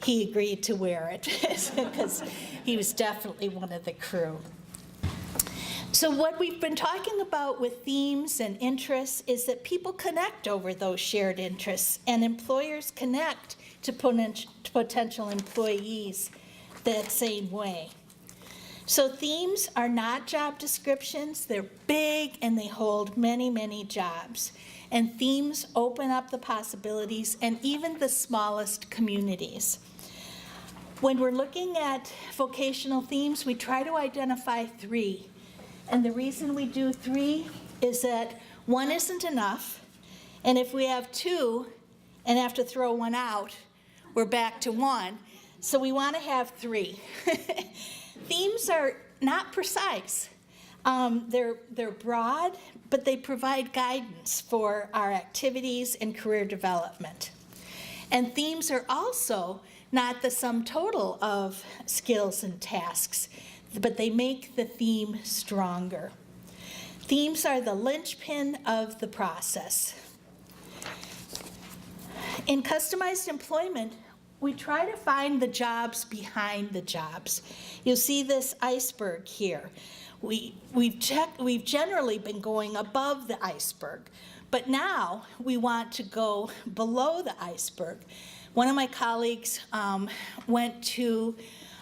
he agreed to wear it because he was definitely one of the crew. So what we've been talking about with themes and interests is that people connect over those shared interests, and employers connect to potential employees that same way. So themes are not job descriptions. They're big and they hold many, many jobs. And themes open up the possibilities and even the smallest communities. When we're looking at vocational themes, we try to identify 3. And the reason we do 3 is that 1 isn't enough. And if we have 2 and have to throw 1 out, we're back to 1. So we want to have 3. Themes are not precise. They're broad, but they provide guidance for our activities and career development. And themes are also not the sum total of skills and tasks, but they make the theme stronger. Themes are the linchpin of the process. In customized employment, we try to find the jobs behind the jobs. You'll see this iceberg here. We've generally been going above the iceberg, but now we want to go below the iceberg. One of my colleagues went to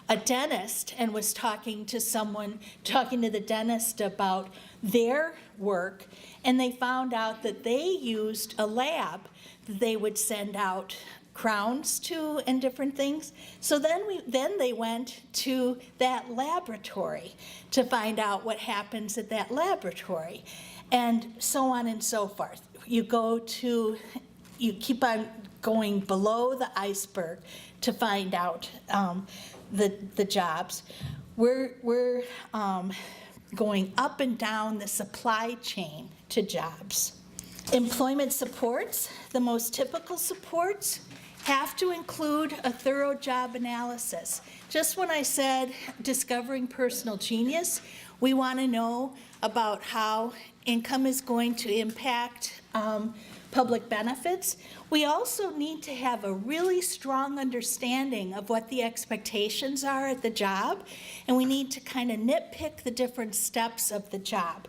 a dentist and was talking to the dentist about their work, and they found out that they used a lab that they would send out crowns to and different things. So then they went to that laboratory to find out what happens at that laboratory, and so on and so forth. You keep on going below the iceberg to find out the jobs. We're going up and down the supply chain to jobs. Employment supports, the most typical supports, have to include a thorough job analysis. Just when I said discovering personal genius, we want to know about how income is going to impact public benefits. We also need to have a really strong understanding of what the expectations are at the job, and we need to kind of nitpick the different steps of the job.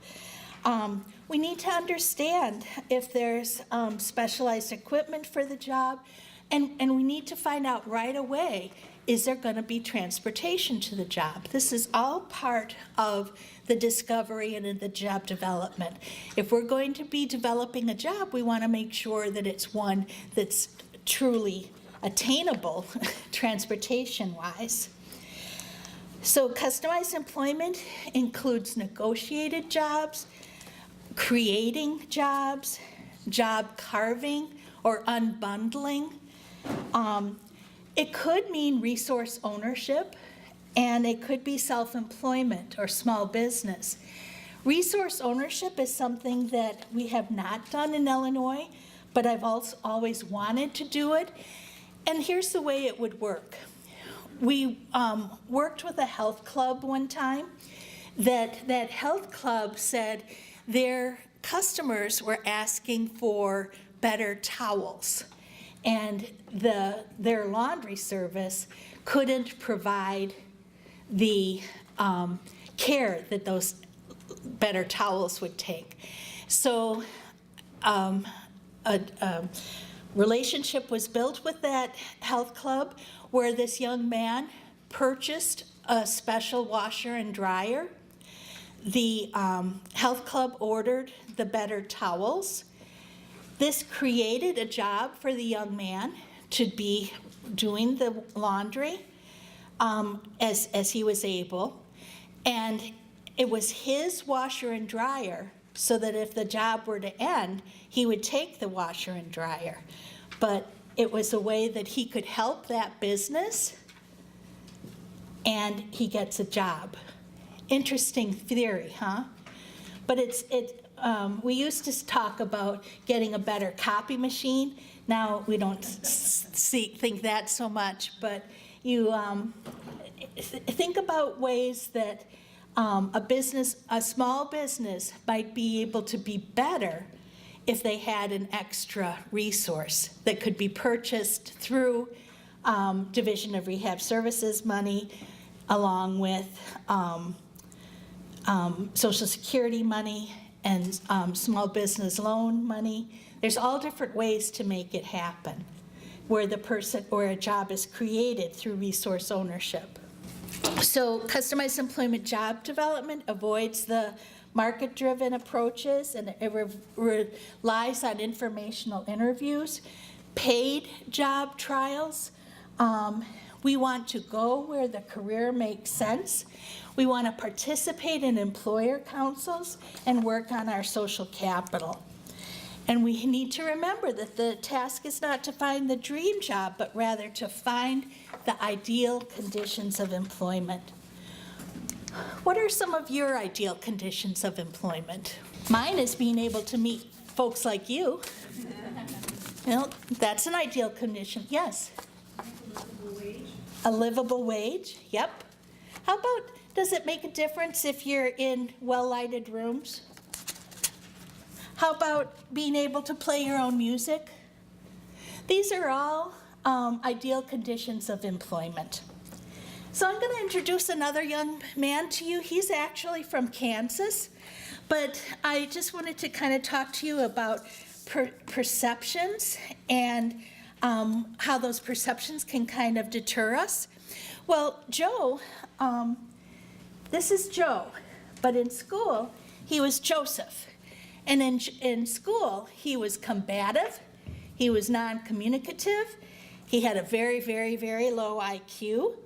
We need to understand if there's specialized equipment for the job, and we need to find out right away, is there going to be transportation to the job? This is all part of the discovery and in the job development. If we're going to be developing a job, we want to make sure that it's one that's truly attainable transportation-wise. So customized employment includes negotiated jobs, creating jobs, job carving or unbundling. It could mean resource ownership, and it could be self-employment or small business. Resource ownership is something that we have not done in Illinois, but I've also always wanted to do it. And here's the way it would work. We worked with a health club one time. That health club said their customers were asking for better towels, and their laundry service couldn't provide the care that those better towels would take. So a relationship was built with that health club where this young man purchased a special washer and dryer. The health club ordered the better towels. This created a job for the young man to be doing the laundry as he was able. And it was his washer and dryer, so that if the job were to end, he would take the washer and dryer. But it was a way that he could help that business, and he gets a job. Interesting theory, huh? But we used to talk about getting a better copy machine. Now we don't think that so much, but you think about ways that a small business might be able to be better if they had an extra resource that could be purchased through Division of Rehab Services money, along with Social Security money and small business loan money. There's all different ways to make it happen, where the person or a job is created through resource ownership. So customized employment job development avoids the market-driven approaches, and it relies on informational interviews, paid job trials. We want to go where the career makes sense. We want to participate in employer councils and work on our social capital. And we need to remember that the task is not to find the dream job, but rather to find the ideal conditions of employment. What are some of your ideal conditions of employment? Mine is being able to meet folks like you. You know, that's an ideal condition. Yes? A livable wage. A livable wage, yep. How about, does it make a difference if you're in well-lighted rooms? How about being able to play your own music? These are all ideal conditions of employment. So I'm going to introduce another young man to you. He's actually from Kansas, but I just wanted to kind of talk to you about perceptions and how those perceptions can kind of deter us. Well, Joe, this is Joe, but in school, he was Joseph. And in school, he was combative, he was non-communicative, he had a very, very, very low IQ.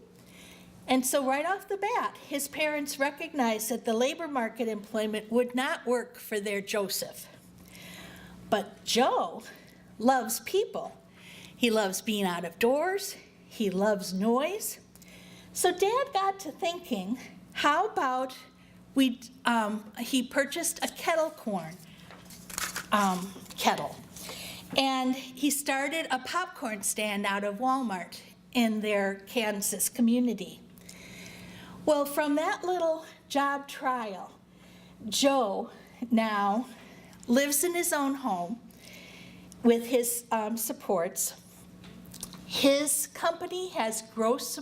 And so right off the bat, his parents recognized that the labor market employment would not work for their Joseph. But Joe loves people. He loves being out of doors, he loves noise. So Dad got to thinking, how about he purchased a kettle corn kettle. And he started a popcorn stand out of Walmart in their Kansas community. Well, from that little job trial, Joe now lives in his own home with his supports. His company has gross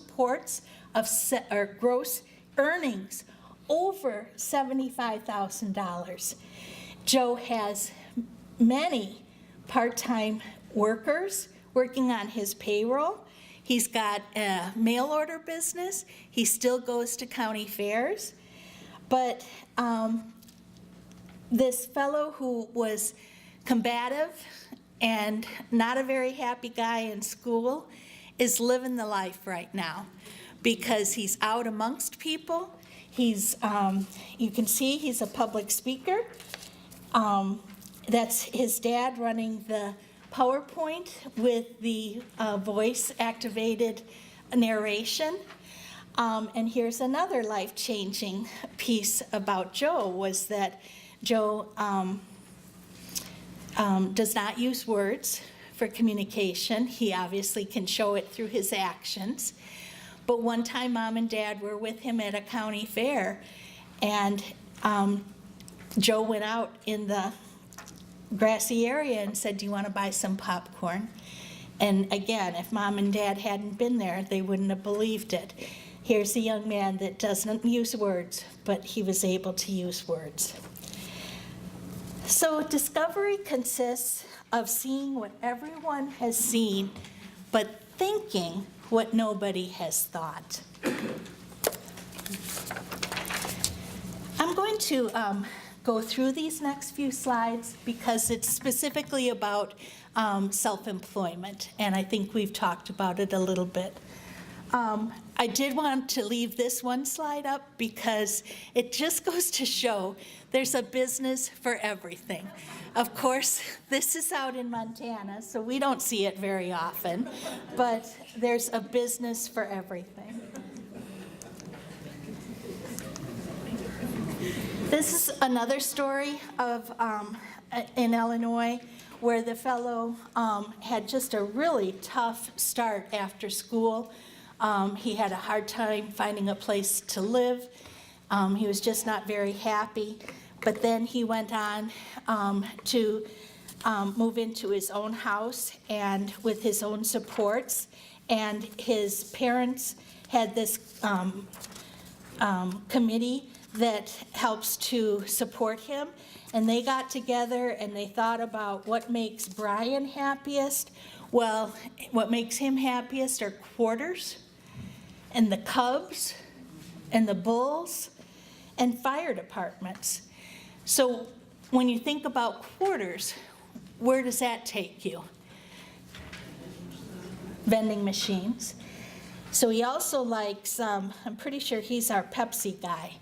earnings over $75,000. Joe has many part-time workers working on his payroll. He's got a mail order business. He still goes to county fairs. But this fellow who was combative and not a very happy guy in school is living the life right now because he's out amongst people. He's, you can see he's a public speaker. That's his dad running the PowerPoint with the voice-activated narration. And here's another life-changing piece about Joe, was that Joe does not use words for communication. He obviously can show it through his actions. But one time, Mom and Dad were with him at a county fair, and Joe went out in the grassy area and said, "Do you want to buy some popcorn?" And again, if Mom and Dad hadn't been there, they wouldn't have believed it. Here's a young man that doesn't use words, but he was able to use words. So discovery consists of seeing what everyone has seen, but thinking what nobody has thought. I'm going to go through these next few slides because it's specifically about self-employment, and I think we've talked about it a little bit. I did want to leave this one slide up because it just goes to show there's a business for everything. Of course, this is out in Montana, so we don't see it very often, but there's a business for everything. This is another story of in Illinois where the fellow had just a really tough start after school. He had a hard time finding a place to live. He was just not very happy. But then he went on to move into his own house and with his own supports. And his parents had this committee that helps to support him. And they got together and they thought about what makes Brian happiest. Well, what makes him happiest are quarters and the Cubs and the Bulls and fire departments. So when you think about quarters, where does that take you? Vending machines. So he also likes, I'm pretty sure he's our Pepsi guy.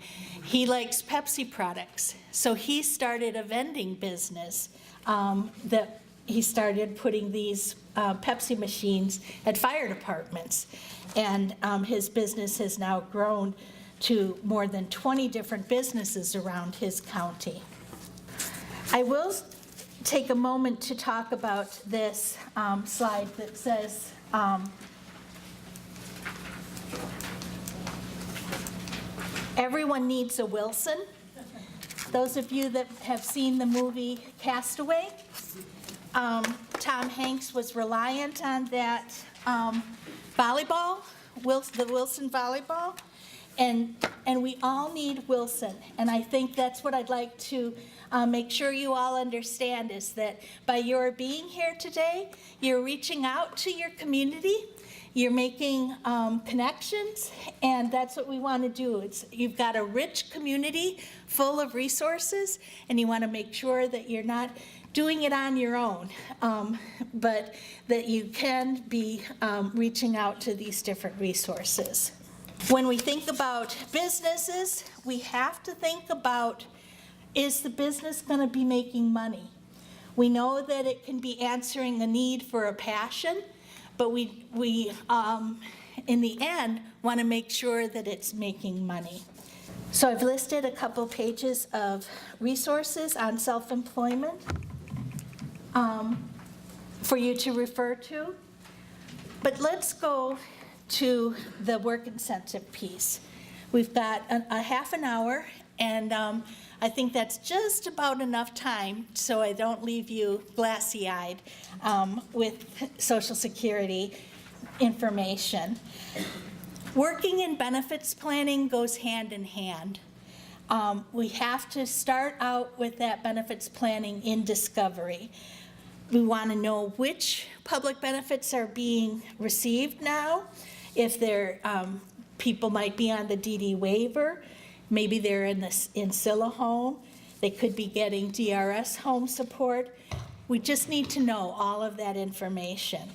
He likes Pepsi products. So he started a vending business that he started putting these Pepsi machines at fire departments. And his business has now grown to more than 20 different businesses around his county. I will take a moment to talk about this slide that says, everyone needs a Wilson. Those of you that have seen the movie Castaway, Tom Hanks was reliant on that volleyball, the Wilson volleyball, and we all need Wilson. And I think that's what I'd like to make sure you all understand is that by your being here today, you're reaching out to your community, you're making connections, and that's what we want to do. You've got a rich community full of resources, and you want to make sure that you're not doing it on your own, but that you can be reaching out to these different resources. When we think about businesses, we have to think about, is the business going to be making money? We know that it can be answering a need for a passion, but we in the end, want to make sure that it's making money. So I've listed a couple pages of resources on self-employment for you to refer to. But let's go to the work incentive piece. We've got a half an hour, and I think that's just about enough time so I don't leave you glassy-eyed with Social Security information. Working in benefits planning goes hand in hand. We have to start out with that benefits planning in discovery. We want to know which public benefits are being received now. If they're, people might be on the DD waiver, maybe they're in Scylla home, they could be getting DRS home support. We just need to know all of that information.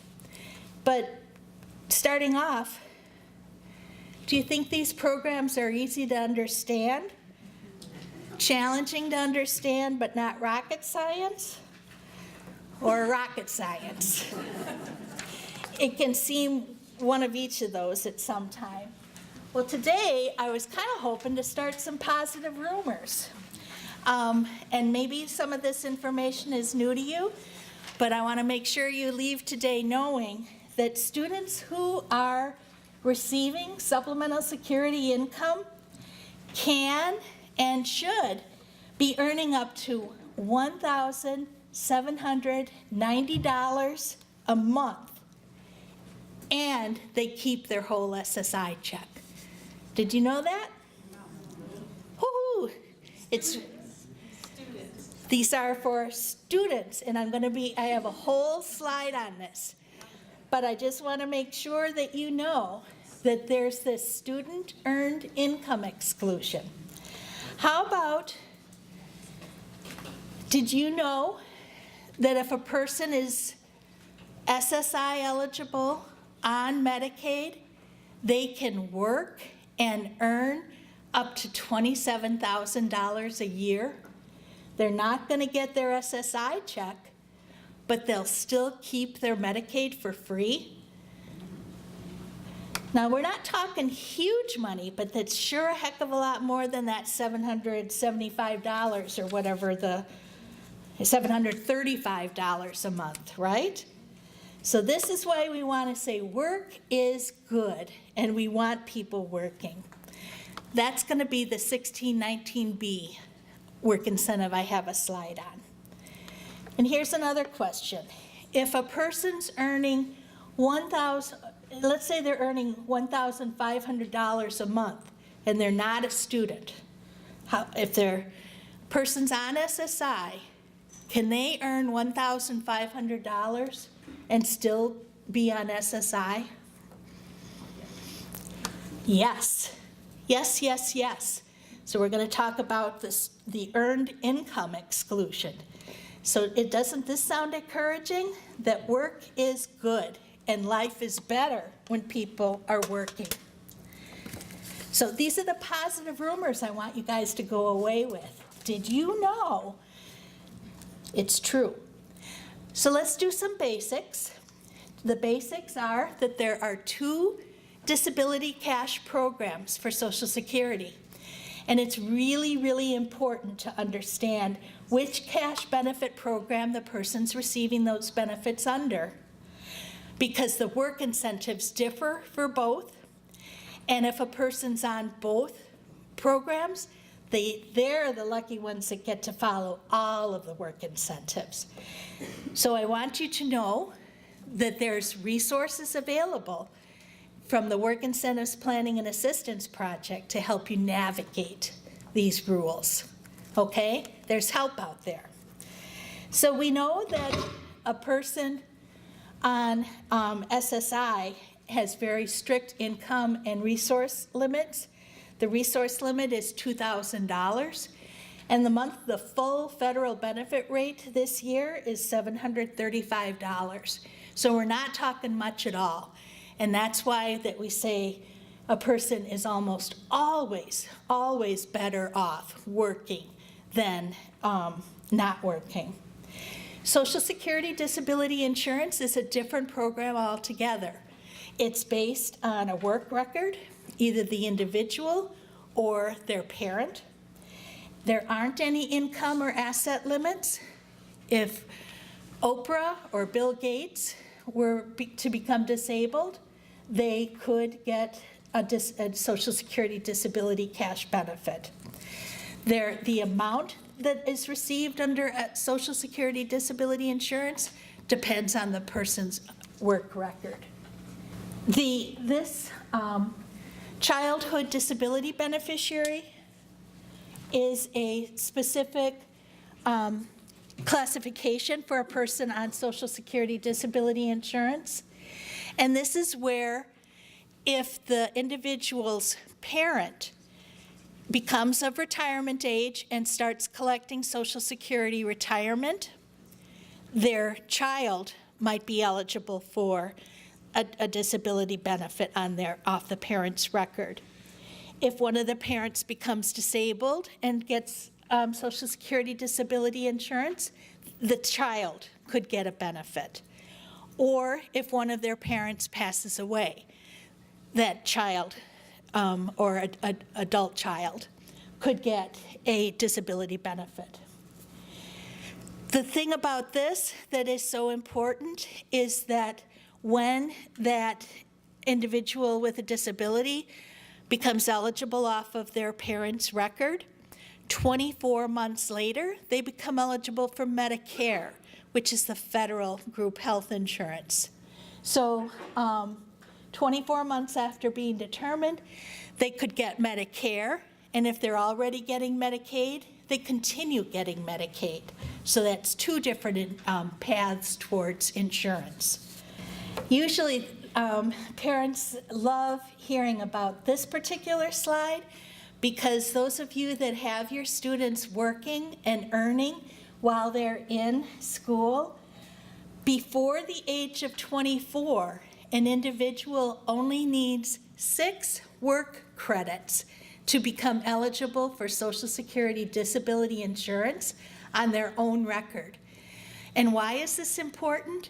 But starting off, do you think these programs are easy to understand? Challenging to understand, but not rocket science? Or rocket science? It can seem one of each of those at some time. Well, today I was kind of hoping to start some positive rumors. And maybe some of this information is new to you, but I want to make sure you leave today knowing that students who are receiving supplemental security income can and should be earning up to $1,790 a month, and they keep their whole SSI check. Did you know that? Woo-hoo! These are for students, and I have a whole slide on this. But I just want to make sure that you know that there's this student earned income exclusion. How about, did you know that if a person is SSI eligible on Medicaid, they can work and earn up to $27,000 a year? They're not going to get their SSI check, but they'll still keep their Medicaid for free. Now, we're not talking huge money, but that's sure a heck of a lot more than that $775 or whatever, the $735 a month, right? So this is why we want to say work is good, and we want people working. That's going to be the 1619B work incentive I have a slide on. And here's another question. If a person's earning let's say they're earning $1,500 a month and they're not a student, if their person's on SSI, can they earn $1,500 and still be on SSI? Yes. Yes, yes, yes. So we're going to talk about the earned income exclusion. So doesn't this sound encouraging? That work is good and life is better when people are working. So these are the positive rumors I want you guys to go away with. Did you know? It's true. So let's do some basics. The basics are that there are 2 disability cash programs for Social Security. And it's really, really important to understand which cash benefit program the person's receiving those benefits under, because the work incentives differ for both. And if a person's on both programs, they're the lucky ones that get to follow all of the work incentives. So I want you to know that there's resources available from the Work Incentives Planning and Assistance Project to help you navigate these rules, okay? There's help out there. So we know that a person on SSI has very strict income and resource limits. The resource limit is $2,000, and the full federal benefit rate this year is $735. So we're not talking much at all. And that's why that we say a person is almost always better off working than not working. Social Security Disability Insurance is a different program altogether. It's based on a work record, either the individual or their parent. There aren't any income or asset limits. If Oprah or Bill Gates were to become disabled, they could get a Social Security disability cash benefit. The amount that is received under Social Security disability insurance depends on the person's work record. This childhood disability beneficiary is a specific classification for a person on Social Security disability insurance. And this is where if the individual's parent becomes of retirement age and starts collecting Social Security retirement, their child might be eligible for a disability benefit off the parent's record. If one of the parents becomes disabled and gets Social Security disability insurance, the child could get a benefit. Or if one of their parents passes away, that child or an adult child could get a disability benefit. The thing about this that is so important is that when that individual with a disability becomes eligible off of their parent's record, 24 months later, they become eligible for Medicare, which is the federal group health insurance. So 24 months after being determined, they could get Medicare, and if they're already getting Medicaid, they continue getting Medicaid. So that's two different paths towards insurance. Usually, parents love hearing about this particular slide because those of you that have your students working and earning while they're in school, before the age of 24, an individual only needs 6 work credits to become eligible for Social Security disability insurance on their own record. And why is this important?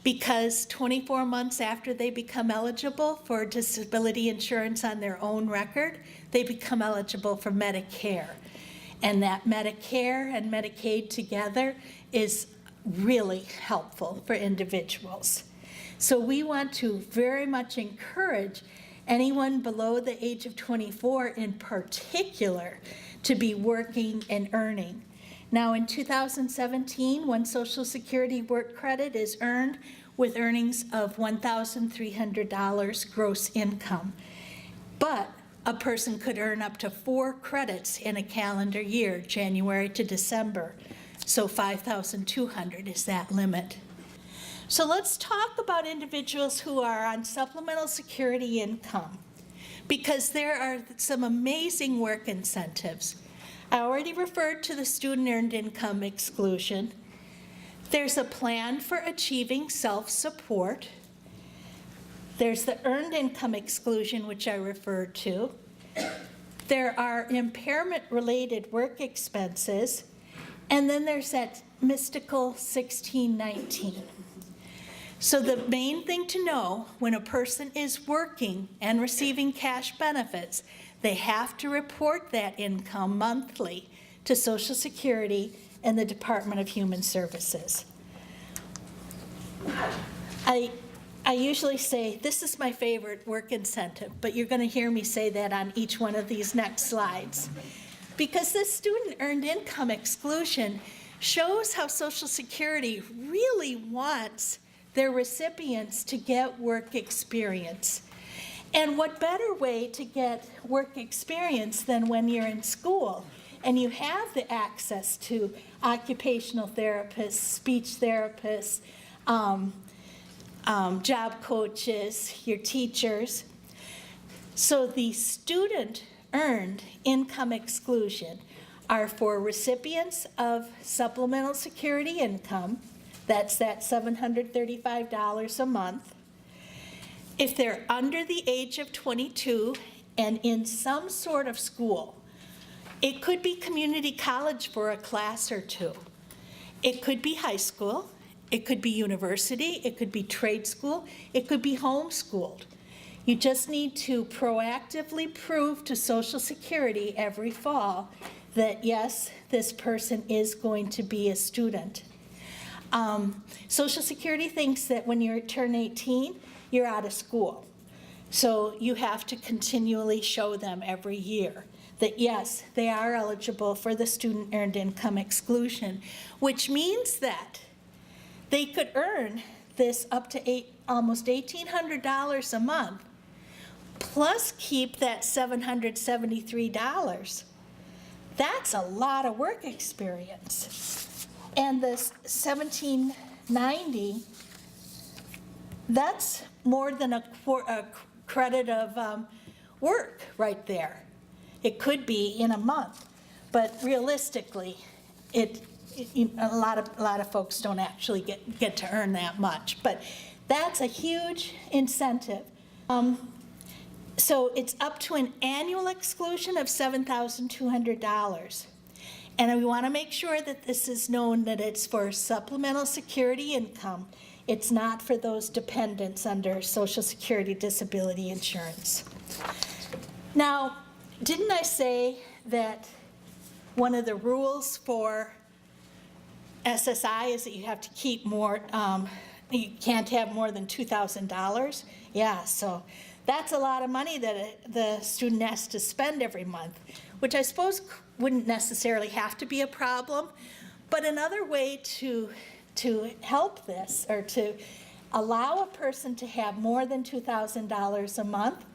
Because 24 months after they become eligible for disability insurance on their own record, they become eligible for Medicare. And that Medicare and Medicaid together is really helpful for individuals. So we want to very much encourage anyone below the age of 24 in particular to be working and earning. Now in 2017, one Social Security work credit is earned with earnings of $1,300 gross income. But a person could earn up to 4 credits in a calendar year, January to December. So 5,200 is that limit. So let's talk about individuals who are on supplemental security income, because there are some amazing work incentives. I already referred to the student earned income exclusion. There's a plan for achieving self-support. There's the earned income exclusion, which I referred to. There are impairment-related work expenses, and then there's that mystical 1619. So the main thing to know when a person is working and receiving cash benefits, they have to report that income monthly to Social Security and the Department of Human Services. I usually say, this is my favorite work incentive, but you're going to hear me say that on each one of these next slides. Because this student earned income exclusion shows how Social Security really wants their recipients to get work experience. And what better way to get work experience than when you're in school and you have the access to occupational therapists, speech therapists, job coaches, your teachers. So the student earned income exclusion are for recipients of supplemental security income. That's that $735 a month. If they're under the age of 22 and in some sort of school, it could be community college for a class or two. It could be high school. It could be university. It could be trade school. It could be homeschooled. You just need to proactively prove to Social Security every fall that, yes, this person is going to be a student. Social Security thinks that when you turn 18, you're out of school. So you have to continually show them every year that, yes, they are eligible for the student earned income exclusion, which means that they could earn this up to almost $1,800 a month, plus keep that $773. That's a lot of work experience. And this 1790, that's more than a credit of work right there. It could be in a month, but realistically, a lot of folks don't actually get to earn that much. But that's a huge incentive. So it's up to an annual exclusion of $7,200. And we want to make sure that this is known that it's for supplemental security income. It's not for those dependents under Social Security disability insurance. Now, didn't I say that one of the rules for SSI is that you have to keep more, you can't have more than $2,000? Yeah, so that's a lot of money that the student has to spend every month, which I suppose wouldn't necessarily have to be a problem. But another way to help this or to allow a person to have more than $2,000 a month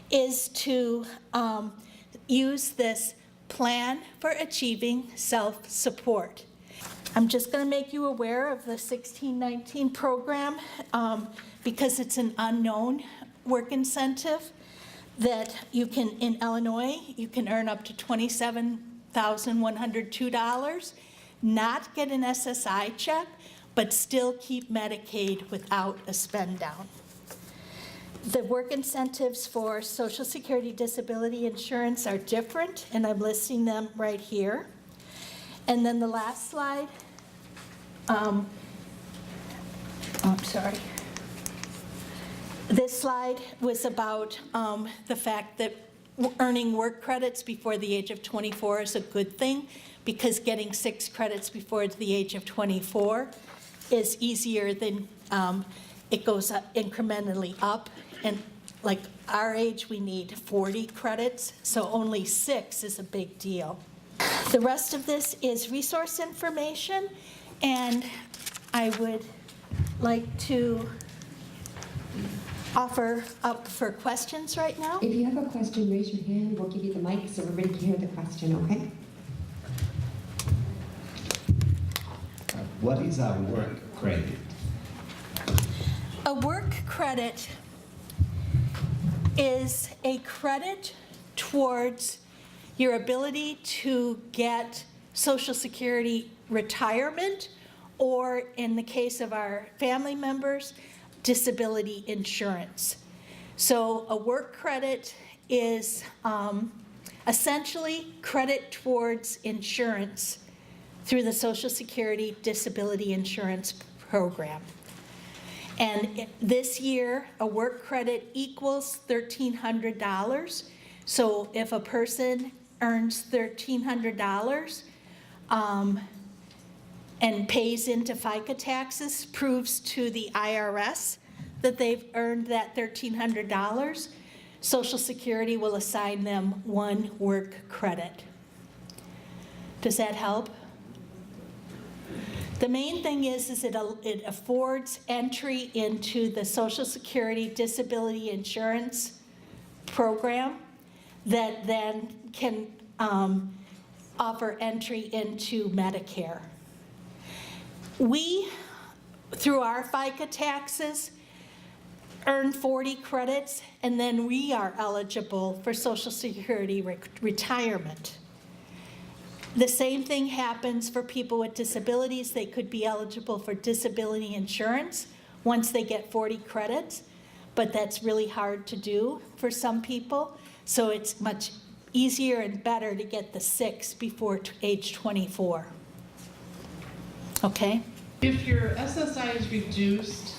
is to use this plan for achieving self-support. I'm just going to make you aware of the 1619 program because it's an unknown work incentive that you can, in Illinois, you can earn up to $27,102, not get an SSI check, but still keep Medicaid without a spend down. The work incentives for Social Security disability insurance are different, and I'm listing them right here. And then the last slide, I'm sorry. This slide was about the fact that earning work credits before the age of 24 is a good thing, because getting 6 credits before the age of 24 is easier than it goes up incrementally up. And like our age, we need 40 credits, so only 6 is a big deal. The rest of this is resource information, and I would like to offer up for questions right now. If you have a question, raise your hand. We'll give you the mic so everybody can hear the question, okay? What is a work credit? A work credit is a credit towards your ability to get Social Security retirement, or in the case of our family members, disability insurance. So a work credit is essentially credit towards insurance through the Social Security disability insurance program. And this year, a work credit equals $1,300. So if a person earns $1,300 and pays into FICA taxes, proves to the IRS that they've earned that $1,300, Social Security will assign them 1 work credit. Does that help? The main thing is it affords entry into the Social Security disability insurance program that then can offer entry into Medicare. We, through our FICA taxes, earn 40 credits, and then we are eligible for Social Security retirement. The same thing happens for people with disabilities. They could be eligible for disability insurance once they get 40 credits, but that's really hard to do for some people. So it's much easier and better to get the 6 before age 24. Okay? If your SSI is reduced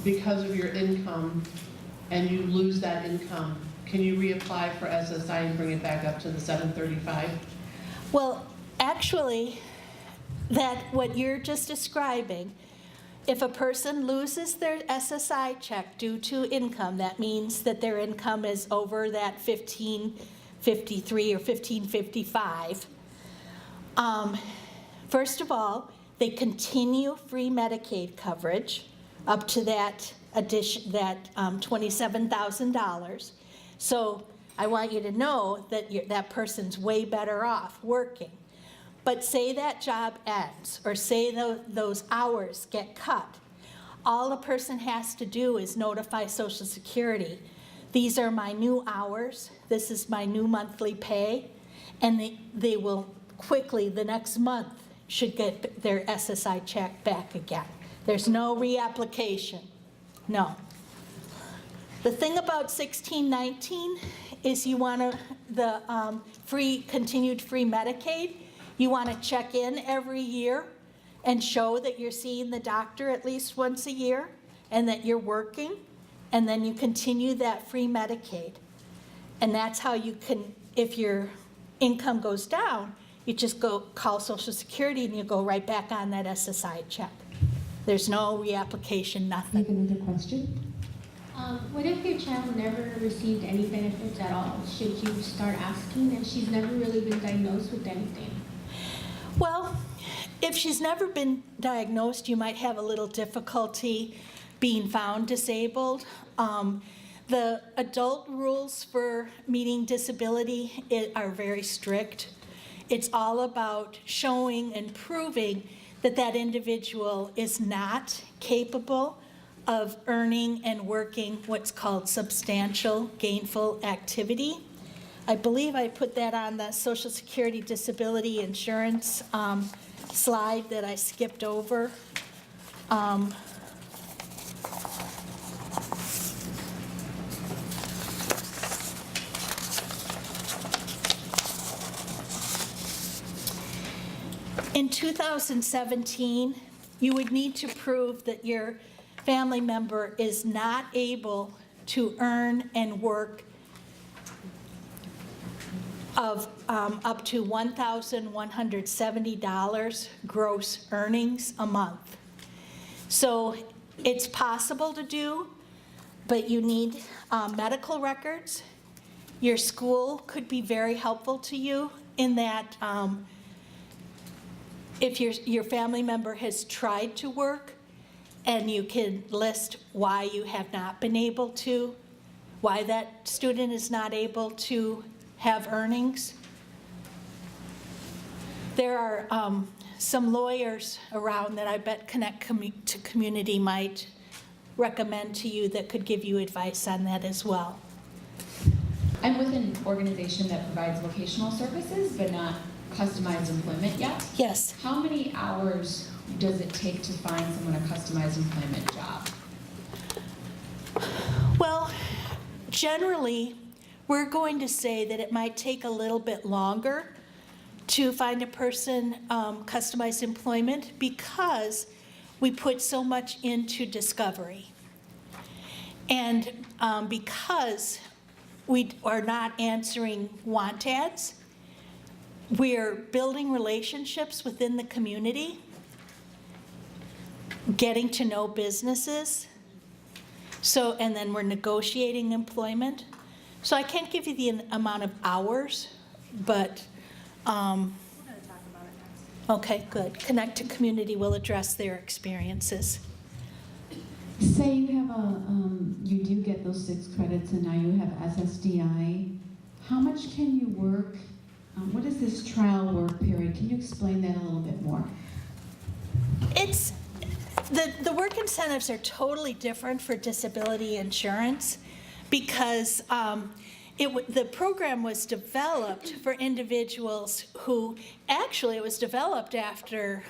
because of your income and you lose that income, can you reapply for SSI and bring it back up to the 735? Well, actually, what you're just describing, if a person loses their SSI check due to income, that means that their income is over that 1553 or 1555. First of all, they continue free Medicaid coverage up to that $27,000. So I want you to know that that person's way better off working. But say that job ends, or say those hours get cut. All a person has to do is notify Social Security. These are my new hours. This is my new monthly pay. And they will quickly, the next month, should get their SSI check back again. There's no reapplication. No. The thing about 1619 is you want the continued free Medicaid. You want to check in every year and show that you're seeing the doctor at least once a year and that you're working, and then you continue that free Medicaid. And that's how you can, if your income goes down, you just go call Social Security and you go right back on that SSI check. There's no reapplication, You nothing. have another question? What if your child never received any benefits at all? Should you start asking? And she's never really been diagnosed with anything. Well, If she's never been diagnosed, you might have a little difficulty being found disabled. The adult rules for meeting disability are very strict. It's all about showing and proving that that individual is not capable of earning and working what's called substantial gainful activity. I believe I put that on the Social Security Disability Insurance slide that I skipped over. In 2017, you would need to prove that your family member is not able to earn and work of up to $1,170 gross earnings a month. So it's possible to do, but you need medical records. Your school could be very helpful to you in that if your family member has tried to work, and you can list why you have not been able to, why that student is not able to have earnings. There are some lawyers around that I bet Connect to Community might recommend to you that could give you advice on that as well. I'm with an organization that provides vocational services, but not customized employment yet. Yes. How many hours does it take to find someone a customized employment job? Well, generally, we're going to say that it might take a little bit longer to find a person customized employment because we put so much into discovery. And because we are not answering want ads, we're building relationships within the community, getting to know businesses, and then we're negotiating employment. So I can't give you the amount of hours, but, We're going to talk about it next. okay, good. Connect to Community will address their experiences. Say you have you do get those 6 credits and now you have SSDI. How much can you work? What is this trial work period? Can you explain that a little bit more? It's, the work incentives are totally different for disability insurance because the program was developed for individuals who, actually it was developed after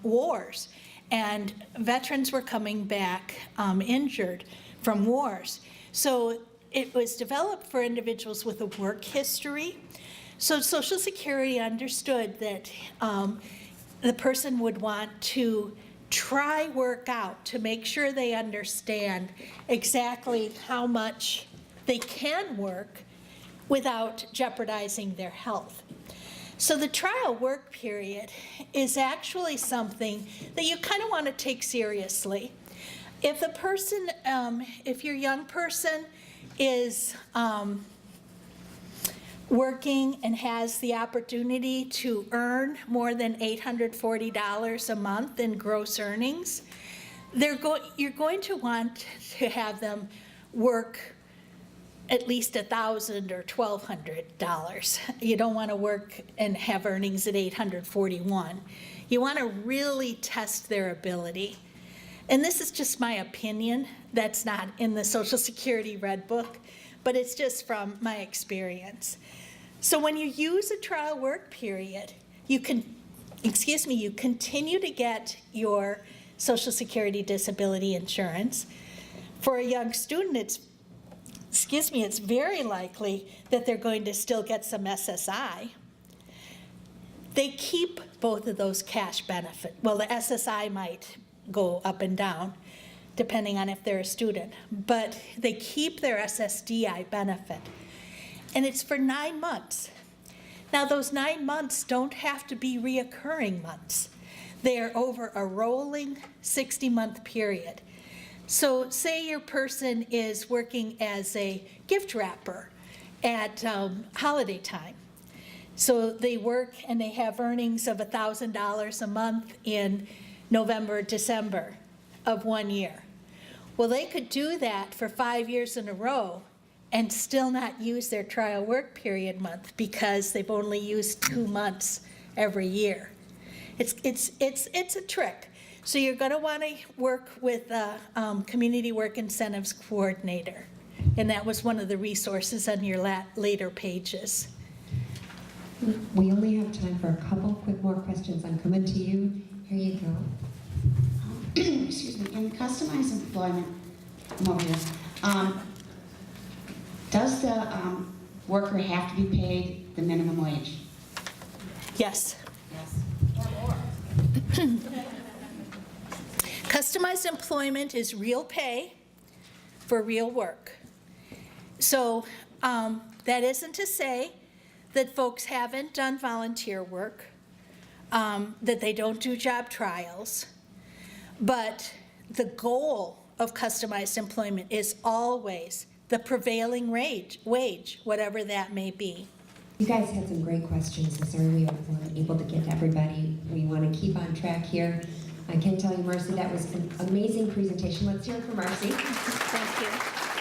wars, and veterans were coming back injured from wars. So it was developed for individuals with a work history. So Social Security understood that the person would want to try work out to make sure they understand exactly how much they can work without jeopardizing their health. So the trial work period is actually something that you kind of want to take seriously. If the person, if your young person is working and has the opportunity to earn more than $840 a month in gross earnings, you're going to want to have them work at least $1,000 or $1,200. You don't want to work and have earnings at $841. You want to really test their ability. And this is just my opinion. That's not in the Social Security Red Book, but it's just from my experience. So when you use a trial work period, you continue to get your Social Security disability insurance. For a young student, it's very likely that they're going to still get some SSI. They keep both of those cash benefits. Well, the SSI might go up and down, depending on if they're a student, but they keep their SSDI benefit. And it's for 9 months. Now, those 9 months don't have to be reoccurring months. They are over a rolling 60-month period. So say your person is working as a gift wrapper at holiday time. So they work and they have earnings of $1,000 a month in November, December of 1 year. Well, they could do that for 5 years in a row and still not use their trial work period month because they've only used 2 months every year. It's a trick. So you're going to want to work with the Community Work Incentives Coordinator. And that was one of the resources on your later pages. We only have time for a couple quick more questions. I'm coming to you. Here you go. Excuse me, in customized employment, I'm over here, does the worker have to be paid the minimum wage? Yes. Yes. Customized employment is real pay for real work. So that isn't to say that folks haven't done volunteer work, that they don't do job trials, but the goal of customized employment is always the prevailing wage, whatever that may be. You guys had some great questions. I'm sorry we weren't able to get to everybody. We want to keep on track here. I can tell you, Marsie, that was an amazing presentation. Let's hear it from Marsie. Thank you.